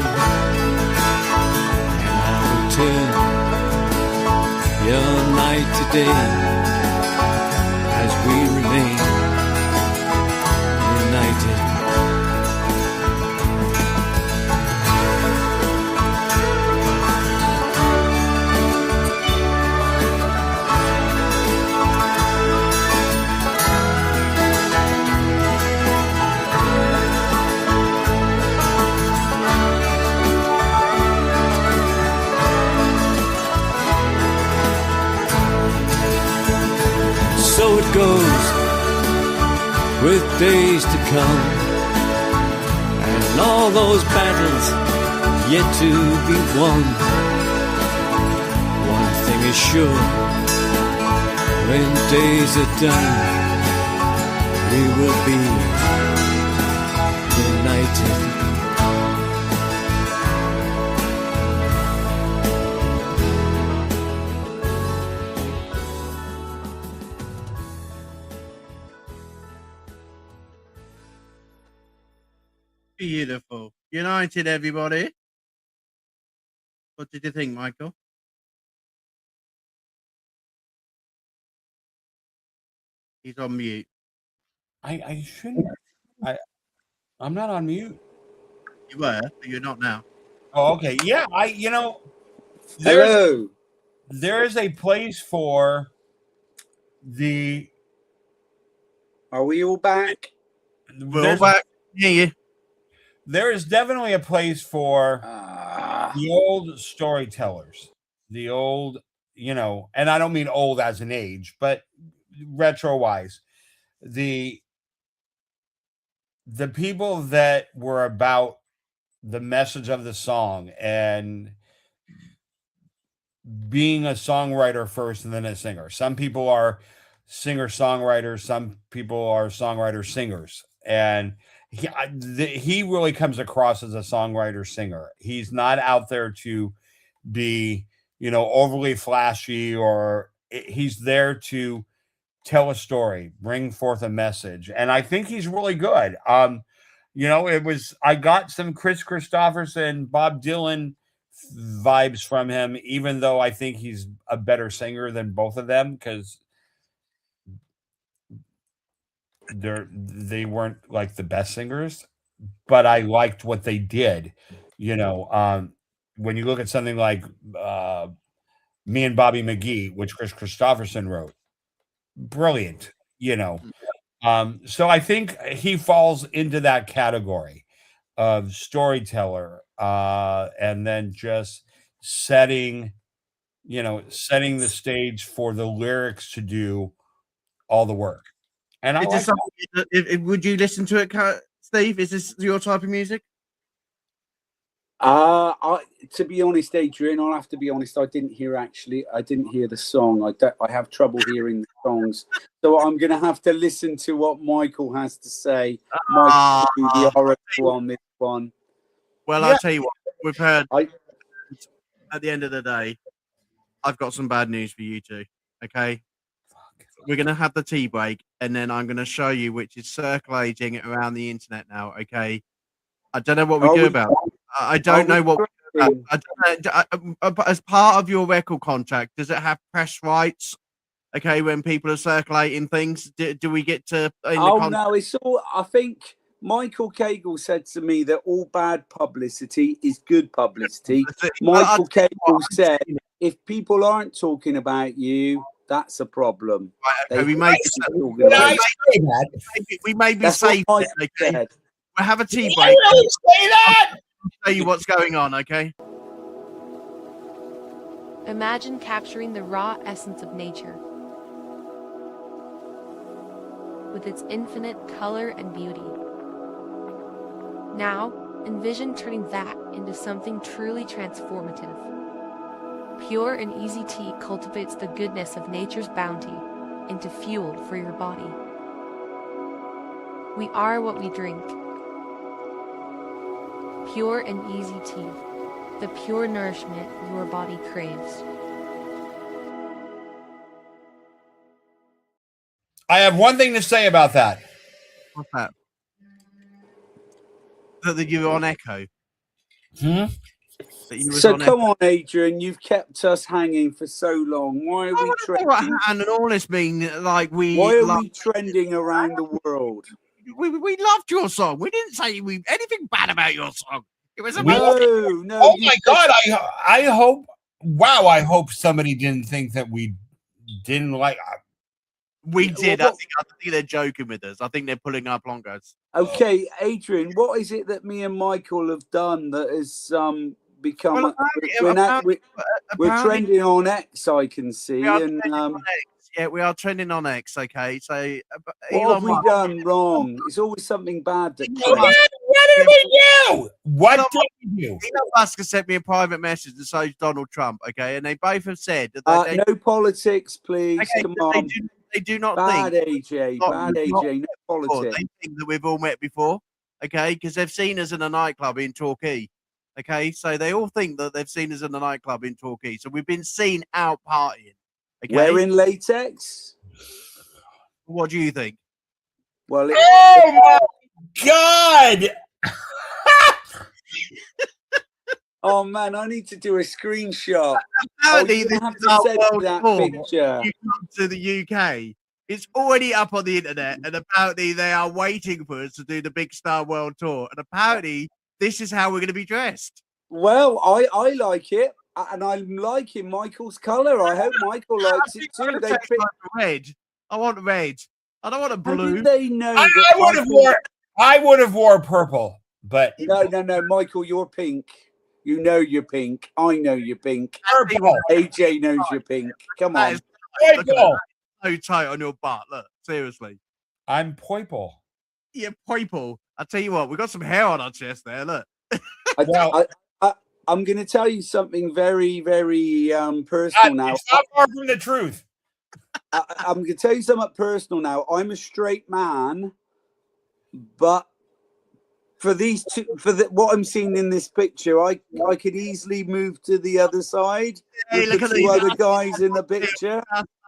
Your night today as we remain united. So it goes with days to come, and all those battles yet to be won. One thing is sure, when days are done, we will be united. Beautiful. United, everybody. What did you think, Michael? He's on mute. I shouldn't. I'm not on mute. You were, but you're not now. Oh, okay. Yeah, Hello. There is a place for the. Are we all back? We're all back. Yeah, there is definitely a place for the old storytellers, the old, and I don't mean old as an age, but retro wise, the people that were about the message of the song and being a songwriter first and then a singer. Some people are singer-songwriters, some people are songwriter-singers, and he really comes across as a songwriter-singer. He's not out there to be, overly flashy, or he's there to tell a story, bring forth a message, and I think he's really good. I got some Chris Christopherson, Bob Dylan vibes from him, even though I think he's a better singer than both of them, because they weren't like the best singers, but I liked what they did. When you look at something like Me and Bobby McGee, which Chris Christopherson wrote, brilliant. So I think he falls into that category of storyteller, and then just setting the stage for the lyrics to do all the work. And would you listen to it, Steve? Is this your type of music? To be honest, Adrian, I'll have to be honest. I didn't hear the song. I have trouble hearing the songs, so I'm going to have to listen to what Michael has to say. Michael, the oracle on this one. Well, I'll tell you what. We've heard. At the end of the day, I've got some bad news for you two. Okay, we're going to have the tea break, and then I'm going to show you, which is circulating around the internet now. Okay, I don't know what we do about it. I don't know what. As part of your record contract, does it have press rights? Okay, when people are circulating things, do we get to? No, it's all. I think Michael Cagle said to me that all bad publicity is good publicity. Michael Cagle said, if people aren't talking about you, that's a problem. Right, okay, we may be safe. Okay? We'll have a tea break. I'll tell you what's going on, okay? Imagine capturing the raw essence of nature, with its infinite color and beauty. Now, envision turning that into something truly transformative. Pure and easy tea cultivates the goodness of nature's bounty into fuel for your body. We are what we drink. Pure and easy tea, the pure nourishment your body craves. I have one thing to say about that. What's that? That you were on Echo. So come on, Adrian, you've kept us hanging for so long. Why are we trending? And all this mean like we? Why are we trending around the world? We loved your song. We didn't say anything bad about your song. It was amazing. No. Oh my God! I hope. Wow! I hope somebody didn't think that we didn't like. We did. I think they're joking with us. I think they're pulling our plongos. Okay, Adrian, what is it that me and Michael have done that has become? Well, we're trending on X, I can see, yeah, we are trending on X. Okay, so what have we done wrong? It's always something bad that. What did we do? What did we do? Elon Musk has sent me a private message, and so has Donald Trump. Okay, and they both have said that no politics, please. Okay, come on. They do not bad think. AJ, no politics. They think that we've all met before. Okay, because they've seen us in a nightclub in Torquay. Okay, so they all think that they've seen us in a nightclub in Torquay. So we've been seen out partying. Okay? Wearing latex? What do you think? Well, oh my God! Oh man, I need to do a screenshot. Apparently, you have to send that picture. You come to the UK. It's already up on the internet, and apparently they are waiting for us to do the Big Star World Tour. And apparently, this is how we're going to be dressed. Well, I like it, and I'm liking Michael's colour. I hope Michael likes it too. They pick red. I want red. I don't want a blue. How did they know? I would have wore purple. But No, Michael, you're pink. You know you're pink. I know you're pink. purple. AJ knows you're pink. Come That on. is- look at Purple. that. So tight on your butt. Look, seriously. I'm purple. Yeah, purple. I tell you what, we got some hair on our chest there. Look. I'm going to tell you something very, very personal now. It's not far from the truth. I'm going to tell you something personal now. I'm a straight man, but for these two, what I'm seeing in this picture, I could easily move to the other side. Hey, look with at the two these other guys in the picture.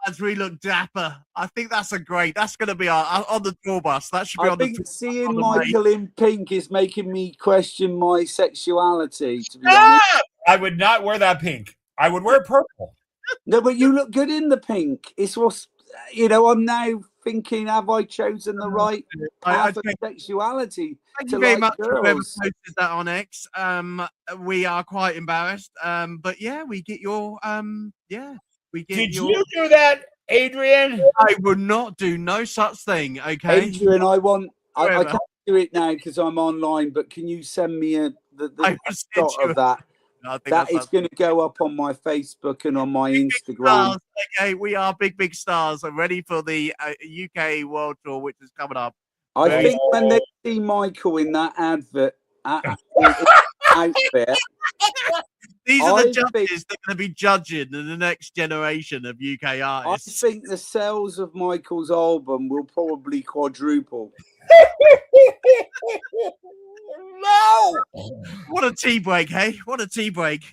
As we look dapper, I think that's that's going to be our on the tour bus. That should be I on the think tour. seeing on the Michael in pink is making me question my sexuality, to be honest. I would not wear that pink. I would wear purple. No, but you look good in the pink. It's what's, I'm now thinking, have I chosen the right path of sexuality? Thank to you very like much for whoever girls? posted that on X. We are quite embarrassed. But yeah, we get your Did you do that, Adrian? I would not do no such thing. Okay, Adrian, I can't do it now because I'm online, but can you send me the shot of that? That is going to go up on my Facebook and on my Instagram. Stars, okay, we are big stars. I'm ready for the UK World Tour, which is coming up. I think when they see Michael in that outfit, these are the judges that are going to be judging the next generation of UK artists. I think the sales of Michael's album will probably quadruple. No! What a tea break, hey? What a tea break.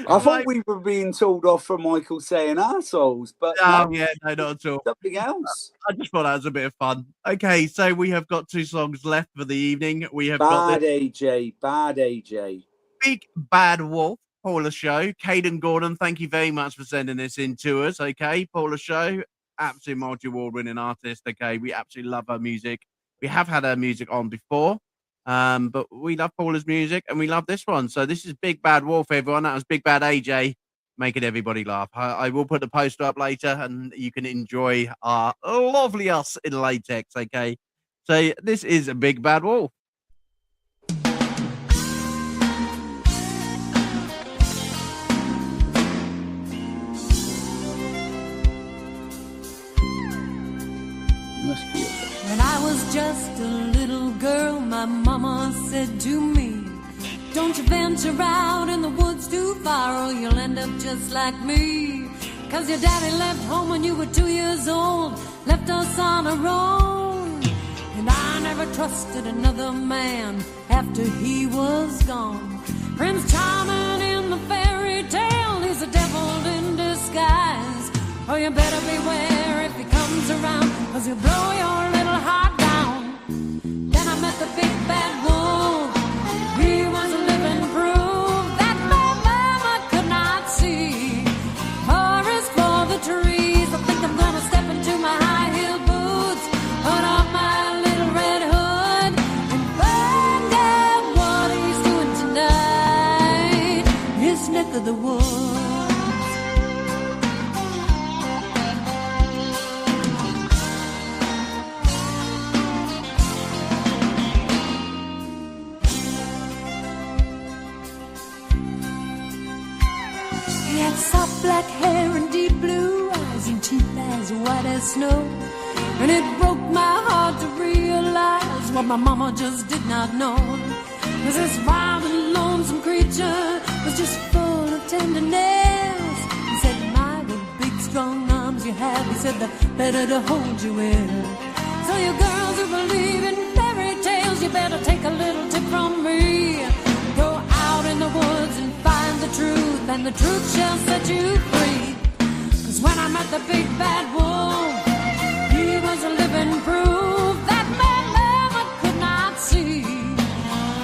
I thought we were being told off for Michael saying assholes, but no, not at all. Something else. I just thought that was a bit of fun. Okay, so we have got 2 songs left for the evening. We have bad got AJ. Big Bad Wolf, Paula Show. Caden Gordon, thank you very much for sending this in to us. Okay, Paula Show, absolute multi-award winning artist. Okay, we absolutely love her music. We have had her music on before. But we love Paula's music and we love this one. So this is Big Bad Wolf, everyone. That was Big Bad AJ making everybody laugh. I will put the poster up later and you can enjoy our lovely us in latex, okay? So this is a Big Bad Wolf. When I was just a little girl, my mama said to me, don't you venture out in the woods too far or you'll end up just like me. 'Cause your daddy left home when you were 2 years old, left us on our own. And I never trusted another man after he was gone. Prince Charming in the fairy tale, he's a devil in disguise. Oh, you better beware if he comes around, 'cause he'll blow your little heart down. Then I met the big bad wolf. He was a living proof that my mama could not see. Forest for the trees, I think I'm gonna step into my high heel boots, put on my little red hood, and find out what he's doing tonight. His neck of the woods. He had soft black hair and deep blue eyes and teeth as white as snow. And it broke my heart to realize what my mama just did not know. 'Cause this wild and lonesome creature was just full of tenderness. He said, my, the big strong arms you have, he said, the better to hold you with. So you girls who believe in fairy tales, you better take a little tip from me. Go out in the woods and find the truth, and the truth shall set you free. 'Cause when I met the big bad wolf, he was a living proof that my mama could not see.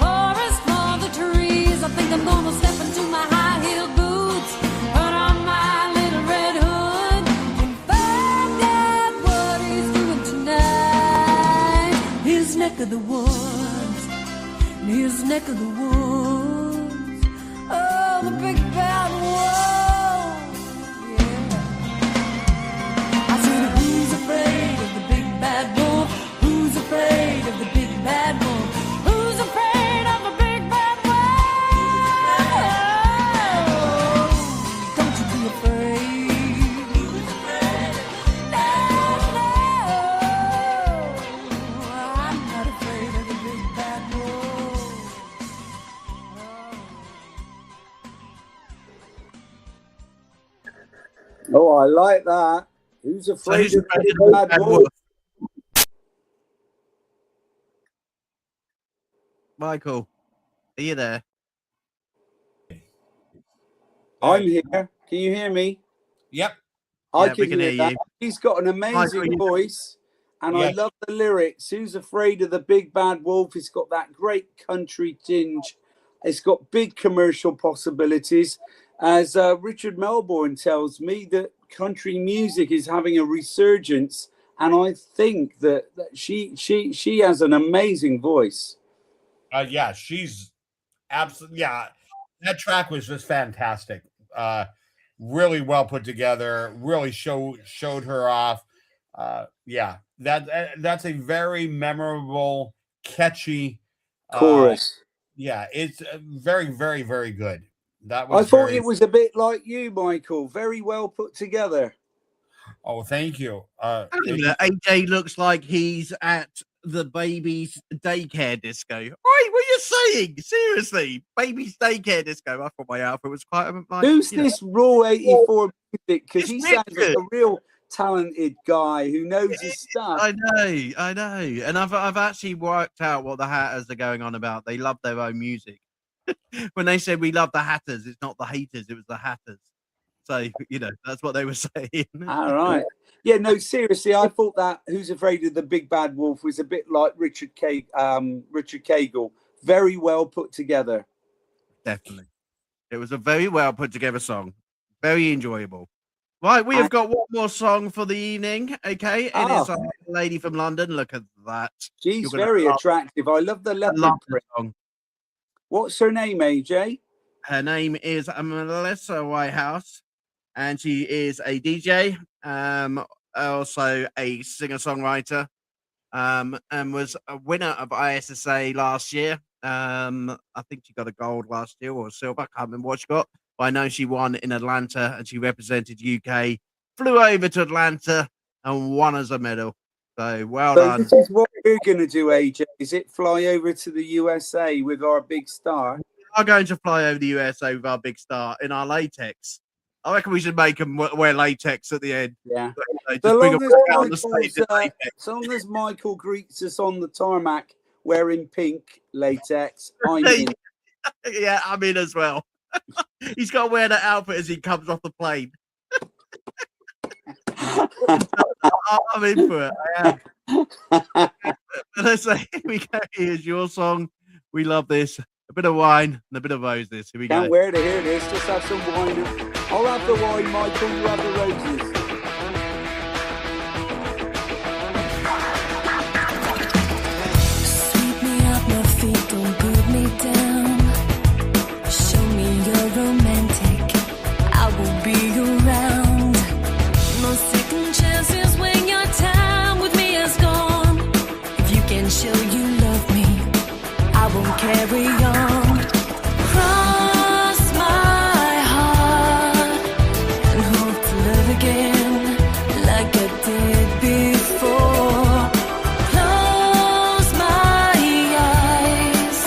Forest for the trees, I think I'm gonna step into my high heel boots, put on my little red hood, and find out what he's doing tonight. His neck of the woods, his neck of the woods. Oh, the big bad wolf. Yeah. I said, who's afraid of the big bad wolf? Who's afraid of the big bad Oh, I like that. Who's afraid of the bad wolf? Michael, are you there? I'm here. Can you hear me? Yep. I can hear you. He's got an amazing voice, and I love the lyrics. Who's afraid of the big bad wolf? It's got that great country tinge. It's got big commercial possibilities. As Richard Melbourne tells me, that country music is having a resurgence, and I think that she has an amazing voice. Yeah, she's absolutely. Yeah, that track was just fantastic. Really well put together. Really showed her off. Yeah, that's a very memorable, catchy chorus. Yeah, it's very, very, very good. That was. I thought it was a bit like you, Michael. Very well put together. Oh, thank you. AJ looks like he's at the baby's daycare disco. Right, what are you saying? Seriously, baby's daycare disco. I thought my outfit was quite like. Who's this Raw 84 music? Because he sounds like a real talented guy who knows his stuff. I know. And I've actually worked out what the Hatters are going on about. They love their own music. When they said we love the Hatters, it's not the haters, it was the Hatters. So, that's what they were saying. All right. Yeah, no, seriously, I thought that Who's Afraid of the Big Bad Wolf was a bit like Richard Cagle. Very well put together. Definitely. It was a very well put together song. Very enjoyable. Right, we have got one more song for the evening, okay? And it's a lady from London. Look at that. She's very attractive. I love the leopard print. What's her name, AJ? Her name is Melissa Whitehouse, and she is a DJ, also a singer-songwriter, and was a winner of ISSA last year. I think she got a gold last year or a silver. I can't remember what she got. But I know she won in Atlanta, and she represented UK, flew over to Atlanta, and won as a medal. So, well done. This is what we're going to do, AJ. Is it fly over to the USA with our big star? We are going to fly over the USA with our big star in our latex. I reckon we should make them wear latex at the end. Yeah. As long as Michael greets us on the tarmac wearing pink latex, I'm in. Yeah, I'm in as well. He's got to wear that outfit as he comes off the plane. I'm in for it. I am. Let's say, here we go. Here's your song. We love this. A bit of wine and a bit of roses. Here we go. Can't wait to hear this. Just have some wine. I'll have the wine, Michael. You have the roses. Sweep me up my feet, don't put me down. Show me you're romantic. I will be around. No second chances when your time with me is gone. If you can show you love me, I won't carry on. Cross my heart and hope to love again like I did before. Close my eyes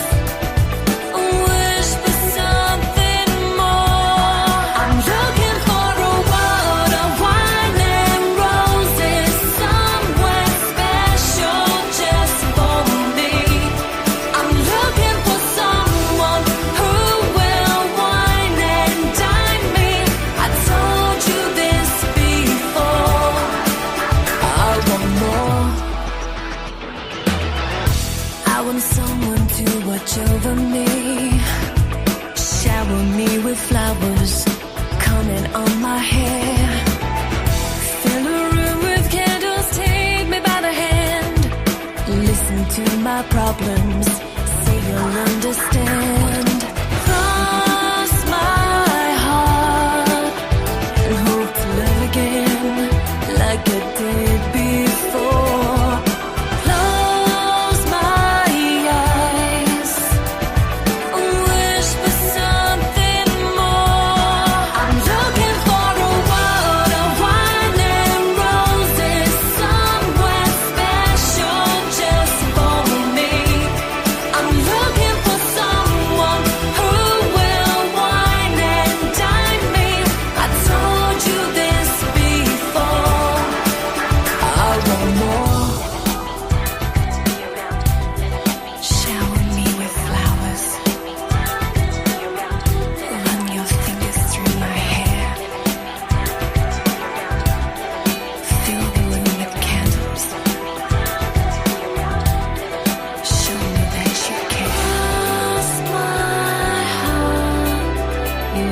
and wish for something more. I'm looking for a world of wine and roses, somewhere special just for me. I'm looking for someone who will wine and dine me. I told you this before. I want more. I want someone to watch over me, shower me with flowers, coming on my hair. Fill a room with candles, take me by the hand. Listen to my problems, say you'll understand. Cross my heart and hope to love again like I did before. Close my eyes and wish for something more. I'm looking for a world of wine and roses, somewhere special just for me.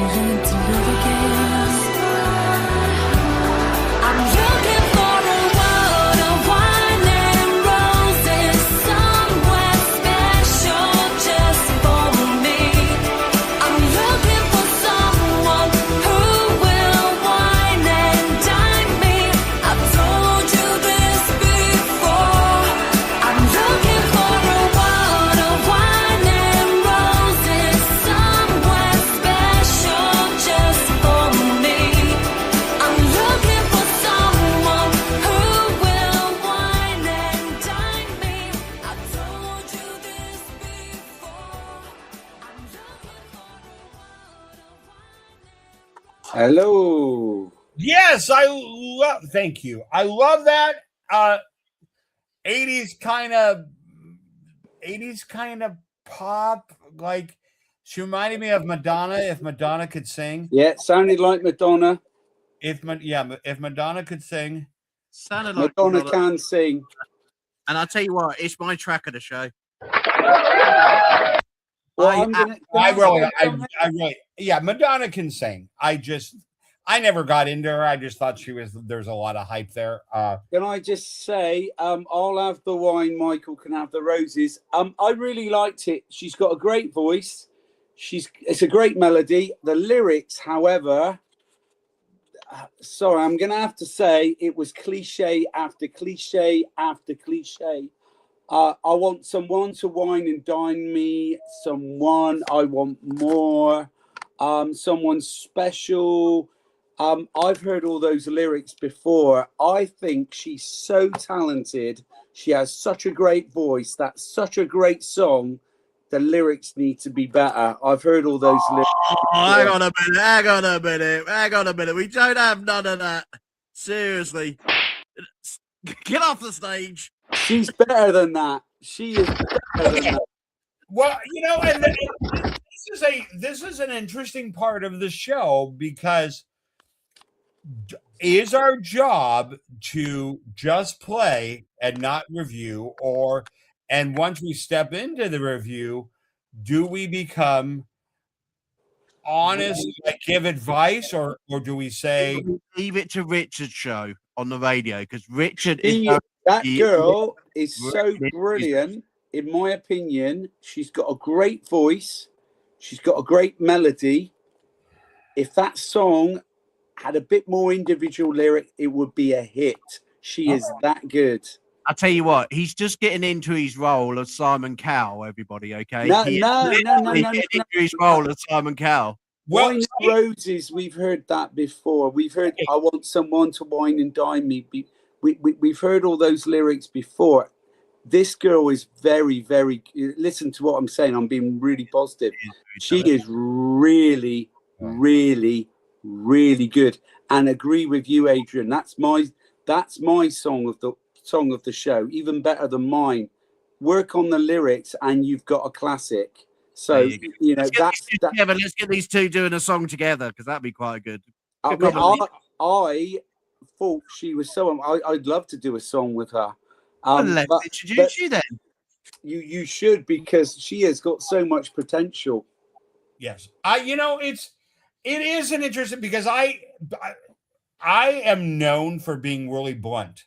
learn to live again. I'm looking for a world of wine and roses, somewhere special just for me. I'm looking for someone who will wine and dine me. I've told you this before. I'm looking for a world of wine and roses, somewhere special just for me. I'm looking for someone who will wine and dine me. I've told you this before. I'm looking for a world of wine. Hello. Yes, thank you. I love that 80s kind of pop. Like, she reminded me of Madonna, if Madonna could sing. Yeah, it sounded like Madonna. If Madonna could sing. Sounded like Madonna can sing. And I'll tell you what, it's my track of the show. Well, Madonna can sing. I never got into her. I just thought there's a lot of hype there. Can I just say, I'll have the wine, Michael can have the roses. I really liked it. She's got a great voice. It's a great melody. The lyrics, however, sorry, I'm going to have to say it was cliche after cliche after cliche. I want someone to wine and dine me. I want more. Someone special. I've heard all those lyrics before. I think she's so talented. She has such a great voice. That's such a great song. The lyrics need to be better. I've heard all those lyrics. Hang on a minute. We don't have none of that. Seriously. Get off the stage. She's better than that. She is better than that. Well, and this is an interesting part of the show, because is our job to just play and not review, and once we step into the review, do we become honest, like give advice, or do we say leave it to Richard's show on the radio? Because Richard that girl is so brilliant. In my opinion, she's got a great voice. She's got a great melody. If that song had a bit more individual lyric, it would be a hit. She is that good. I tell you what, he's just getting into his role of Simon Cowell, everybody, okay? No. Into his role of Simon Cowell. Wine and Roses, we've heard that before. We've heard, I want someone to wine and dine me. We've heard all those lyrics before. This girl is very, very, listen to what I'm saying. I'm being really positive. She is really, really, really good. And agree with you, Adrian. That's my song of the show, even better than mine. Work on the lyrics and you've got a classic. So let's get these two doing a song together, because that'd be quite good. I thought she was so. I'd love to do a song with her. Let's introduce you then. You should, because she has got so much potential. Yes, it is an interesting, because I am known for being really blunt.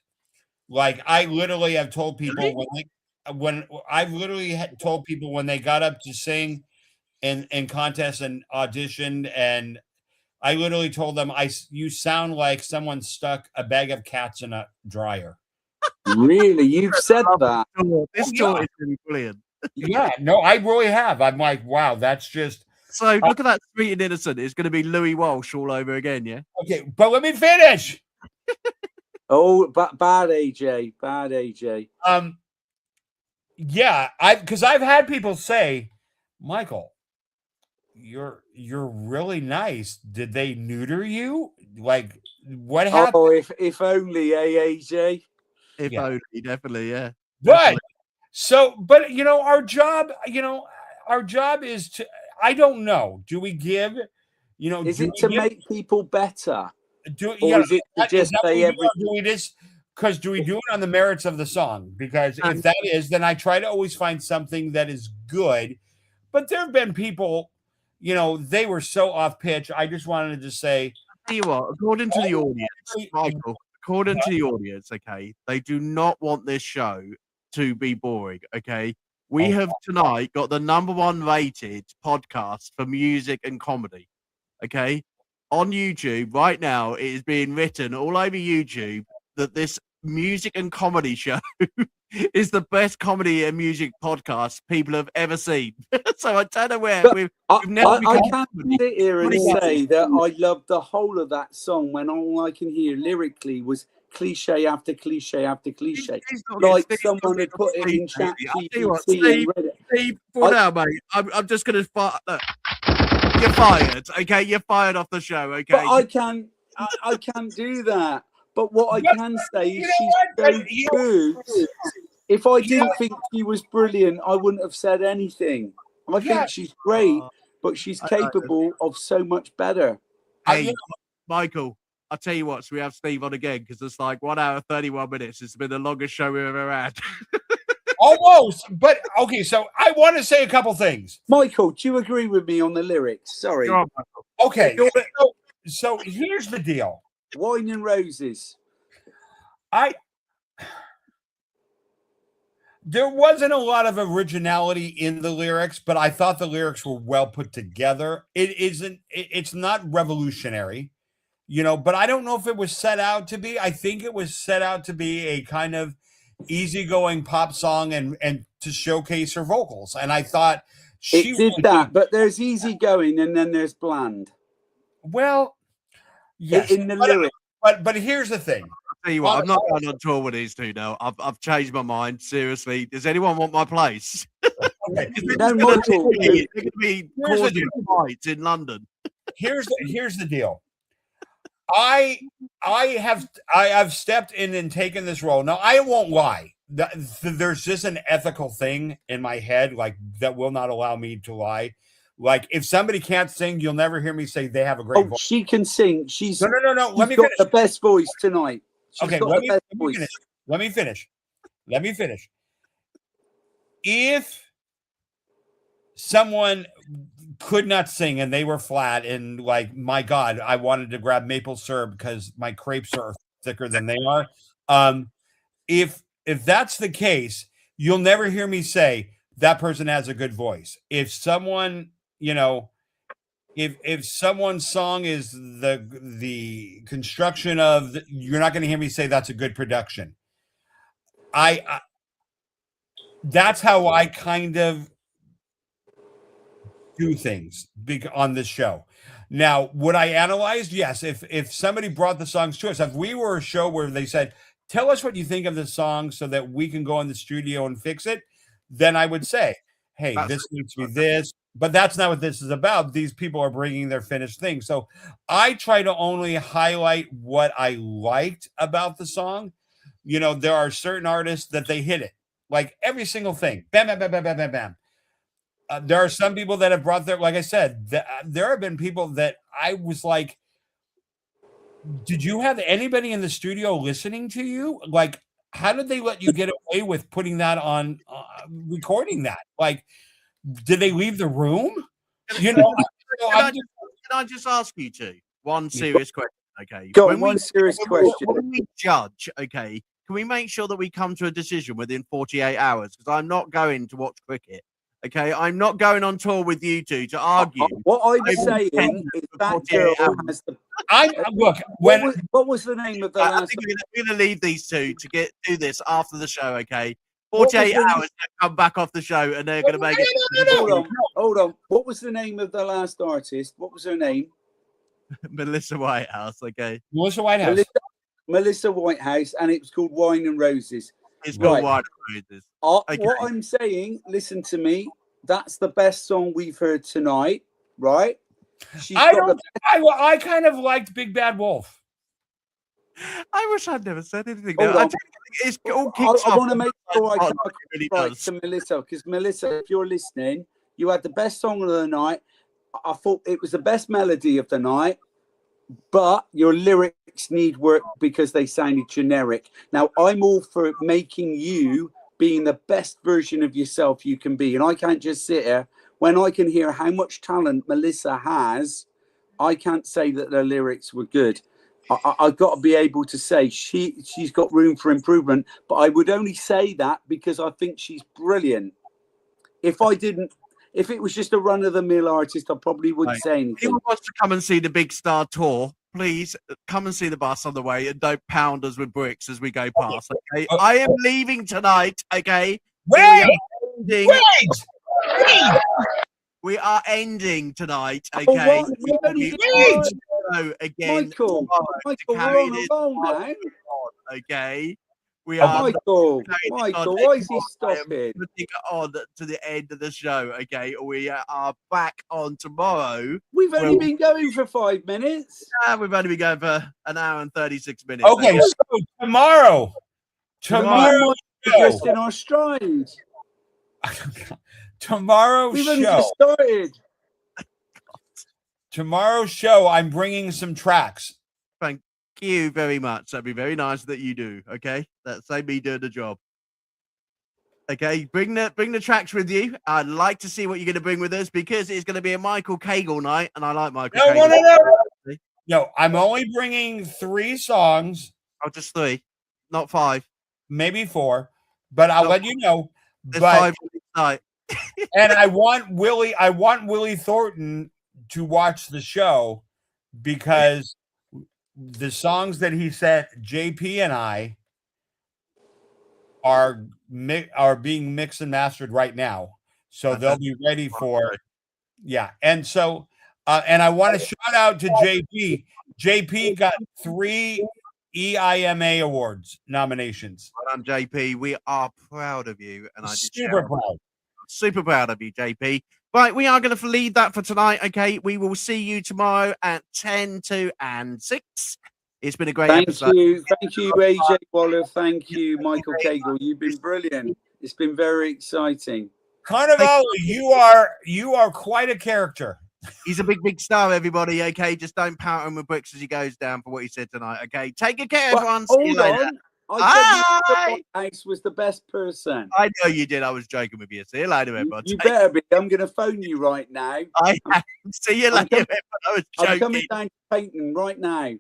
Like, I literally have told people when they got up to sing in contests and auditioned, and I literally told them, you sound like someone stuck a bag of cats in a dryer. Really? You've said that? This tour is really brilliant. Yeah, no, I really have. I'm like, wow, that's just. So look at that, Sweet and Innocent. It's going to be Louis Walsh all over again, yeah? Okay, but let me finish. Oh, bad AJ. Bad AJ. Yeah, because I've had people say, Michael, you're really nice. Did they neuter you? Like, what happened? Oh, if only, AJ. If only, definitely, yeah. But our job is to, I don't know. Do we give, is it to make people better? Is it to just say everything? Do we do it on the merits of the song? Because if that is, then I try to always find something that is good. But there have been people they were so off pitch. I just wanted to say, tell you what, according to the audience, Michael, according to the audience, okay, they do not want this show to be boring, okay? We have tonight got the #1 rated podcast for music and comedy, okay? On YouTube right now, it is being written all over YouTube that this music and comedy show is the best comedy and music podcast people have ever seen. So I don't know where we've never. I can't sit here and say that I love the whole of that song when all I can hear lyrically was cliche after cliche after cliche. Like someone had put it in chat GPT. Steve, for now, mate, I'm just going to fire. You're fired, okay? You're fired off the show, okay? But I can't do that. But what I can say is she's so good. If I didn't think she was brilliant, I wouldn't have said anything. I think she's great, but she's capable of so much better. Hey, Michael, I'll tell you what, so we have Steve on again because it's like 1 hour, 31 minutes. It's been the longest show we've ever had. Almost, but okay, so I want to say a couple things. Michael, do you agree with me on the lyrics? Sorry. Okay, so here's the deal. Wine and Roses. There wasn't a lot of originality in the lyrics, but I thought the lyrics were well put together. It's not revolutionary, but I don't know if it was set out to be. I think it was set out to be a kind of easygoing pop song and to showcase her vocals. And I thought she did that, but there's easygoing and then there's bland. Well, yes, in the lyrics. But here's the thing. I'll tell you what, I'm not going on tour with these two now. I've changed my mind. Seriously, does anyone want my place? Okay. No, Michael, they're going to be causing fights in London. Here's the deal. I have stepped in and taken this role. Now I won't lie. There's just an ethical thing in my head, like that will not allow me to lie. Like if somebody can't sing, you'll never hear me say they have a great voice. She can sing. She's no. Let me got finish. the best voice tonight. Okay, let me finish. If someone could not sing and they were flat and like, my God, I wanted to grab maple syrup because my crepes are thicker than they are. If that's the case, you'll never hear me say that person has a good voice. If someone, if someone's song is the construction of, you're not going to hear me say that's a good production. That's how I kind of do things on this show. Now, would I analyze? Yes. If somebody brought the songs to us, if we were a show where they said, tell us what you think of the song so that we can go in the studio and fix it, then I would say, hey, this needs to be this. But that's not what this is about. These people are bringing their finished thing. So I try to only highlight what I liked about the song. There are certain artists that they hit it. Like every single thing. Bam, bam, bam, bam, bam, bam, bam. There are some people that have brought like I said, there have been people that I was like, did you have anybody in the studio listening to you? Like, how did they let you get away with putting that on, recording that? Like, did they leave the room? Can I just ask you one serious question? Okay. Go on, one serious question. When we judge, okay, can we make sure that we come to a decision within 48 hours? Because I'm not going to watch cricket. Okay, I'm not going on tour with you two to argue. What I'm saying is that girl has the. What was the name of the last? I think we're going to leave these two to do this after the show. Okay, 48 hours to come back off the show, and they're going to make it. Hold on. What was the name of the last artist? What was her name? Melissa Whitehouse. Okay, Melissa Whitehouse. Melissa Whitehouse, and it was called Wine and Roses. It's called Wine and Roses. Okay. What I'm saying, listen to me. That's the best song we've heard tonight, right? I kind of liked Big Bad Wolf. I wish I'd never said anything. I want to make sure I come right to Melissa, because Melissa, if you're listening, you had the best song of the night. I thought it was the best melody of the night, but your lyrics need work because they sounded generic. Now, I'm all for making you being the best version of yourself you can be, and I can't just sit here when I can hear how much talent Melissa has, I can't say that the lyrics were good. I've got to be able to say she's got room for improvement, but I would only say that because I think she's brilliant. If it was just a run-of-the-mill artist, I probably wouldn't say anything. If anyone wants to come and see the Big Star Tour, please come and see the bus on the way and don't pound us with bricks as we go past, okay? I am leaving tonight, okay? Wait! We are ending tonight, okay? Oh, again, Michael, we're on a roll now. Okay? We are Michael, why is he stopping? Putting on to the end of the show, okay? We are back on tomorrow. We've only been going for 5 minutes. We've only been going for an hour and 36 minutes. Okay, so tomorrow just in our stride. Tomorrow's We've only show. just started. Tomorrow's show, I'm bringing some tracks. Thank you very much. That'd be very nice that you do. Okay, that's me doing the job. Okay, bring the tracks with you. I'd like to see what you're going to bring with us because it's going to be a Michael Cagle night, and I like Michael. No. No, I'm only bringing 3 songs. Oh, just 3, not 5, maybe 4. But I'll let you know. There's 5 tonight. And I want Willie Thornton to watch the show because the songs that he sent JP and I are being mixed and mastered right now, so they'll be ready for and so and I want to shout out to JP. JP got 3 EIMA awards nominations. Well done, JP. We are proud of you, and I super proud of you, JP. Right, we are going to leave that for tonight. Okay, we will see you tomorrow at 10 to 6. It's been a great episode. Thank you, AJ Waller. Thank you, Michael Cagle. You've been brilliant. It's been very exciting. Carnivale, you are quite a character. He's a big star, everybody. Okay, just don't pout him with bricks as he goes down for what he said tonight. Okay, take good care, everyone. See you later. I said Ace was the best person. I know you did. I was joking with you. See you later, everyone. You better be. I'm going to phone you right now. See you later, everyone. I was joking. I'm coming down to Peyton right now.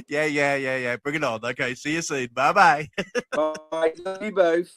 Yeah. Bring it on. Okay, see you soon. Bye-bye. Bye. Love you both.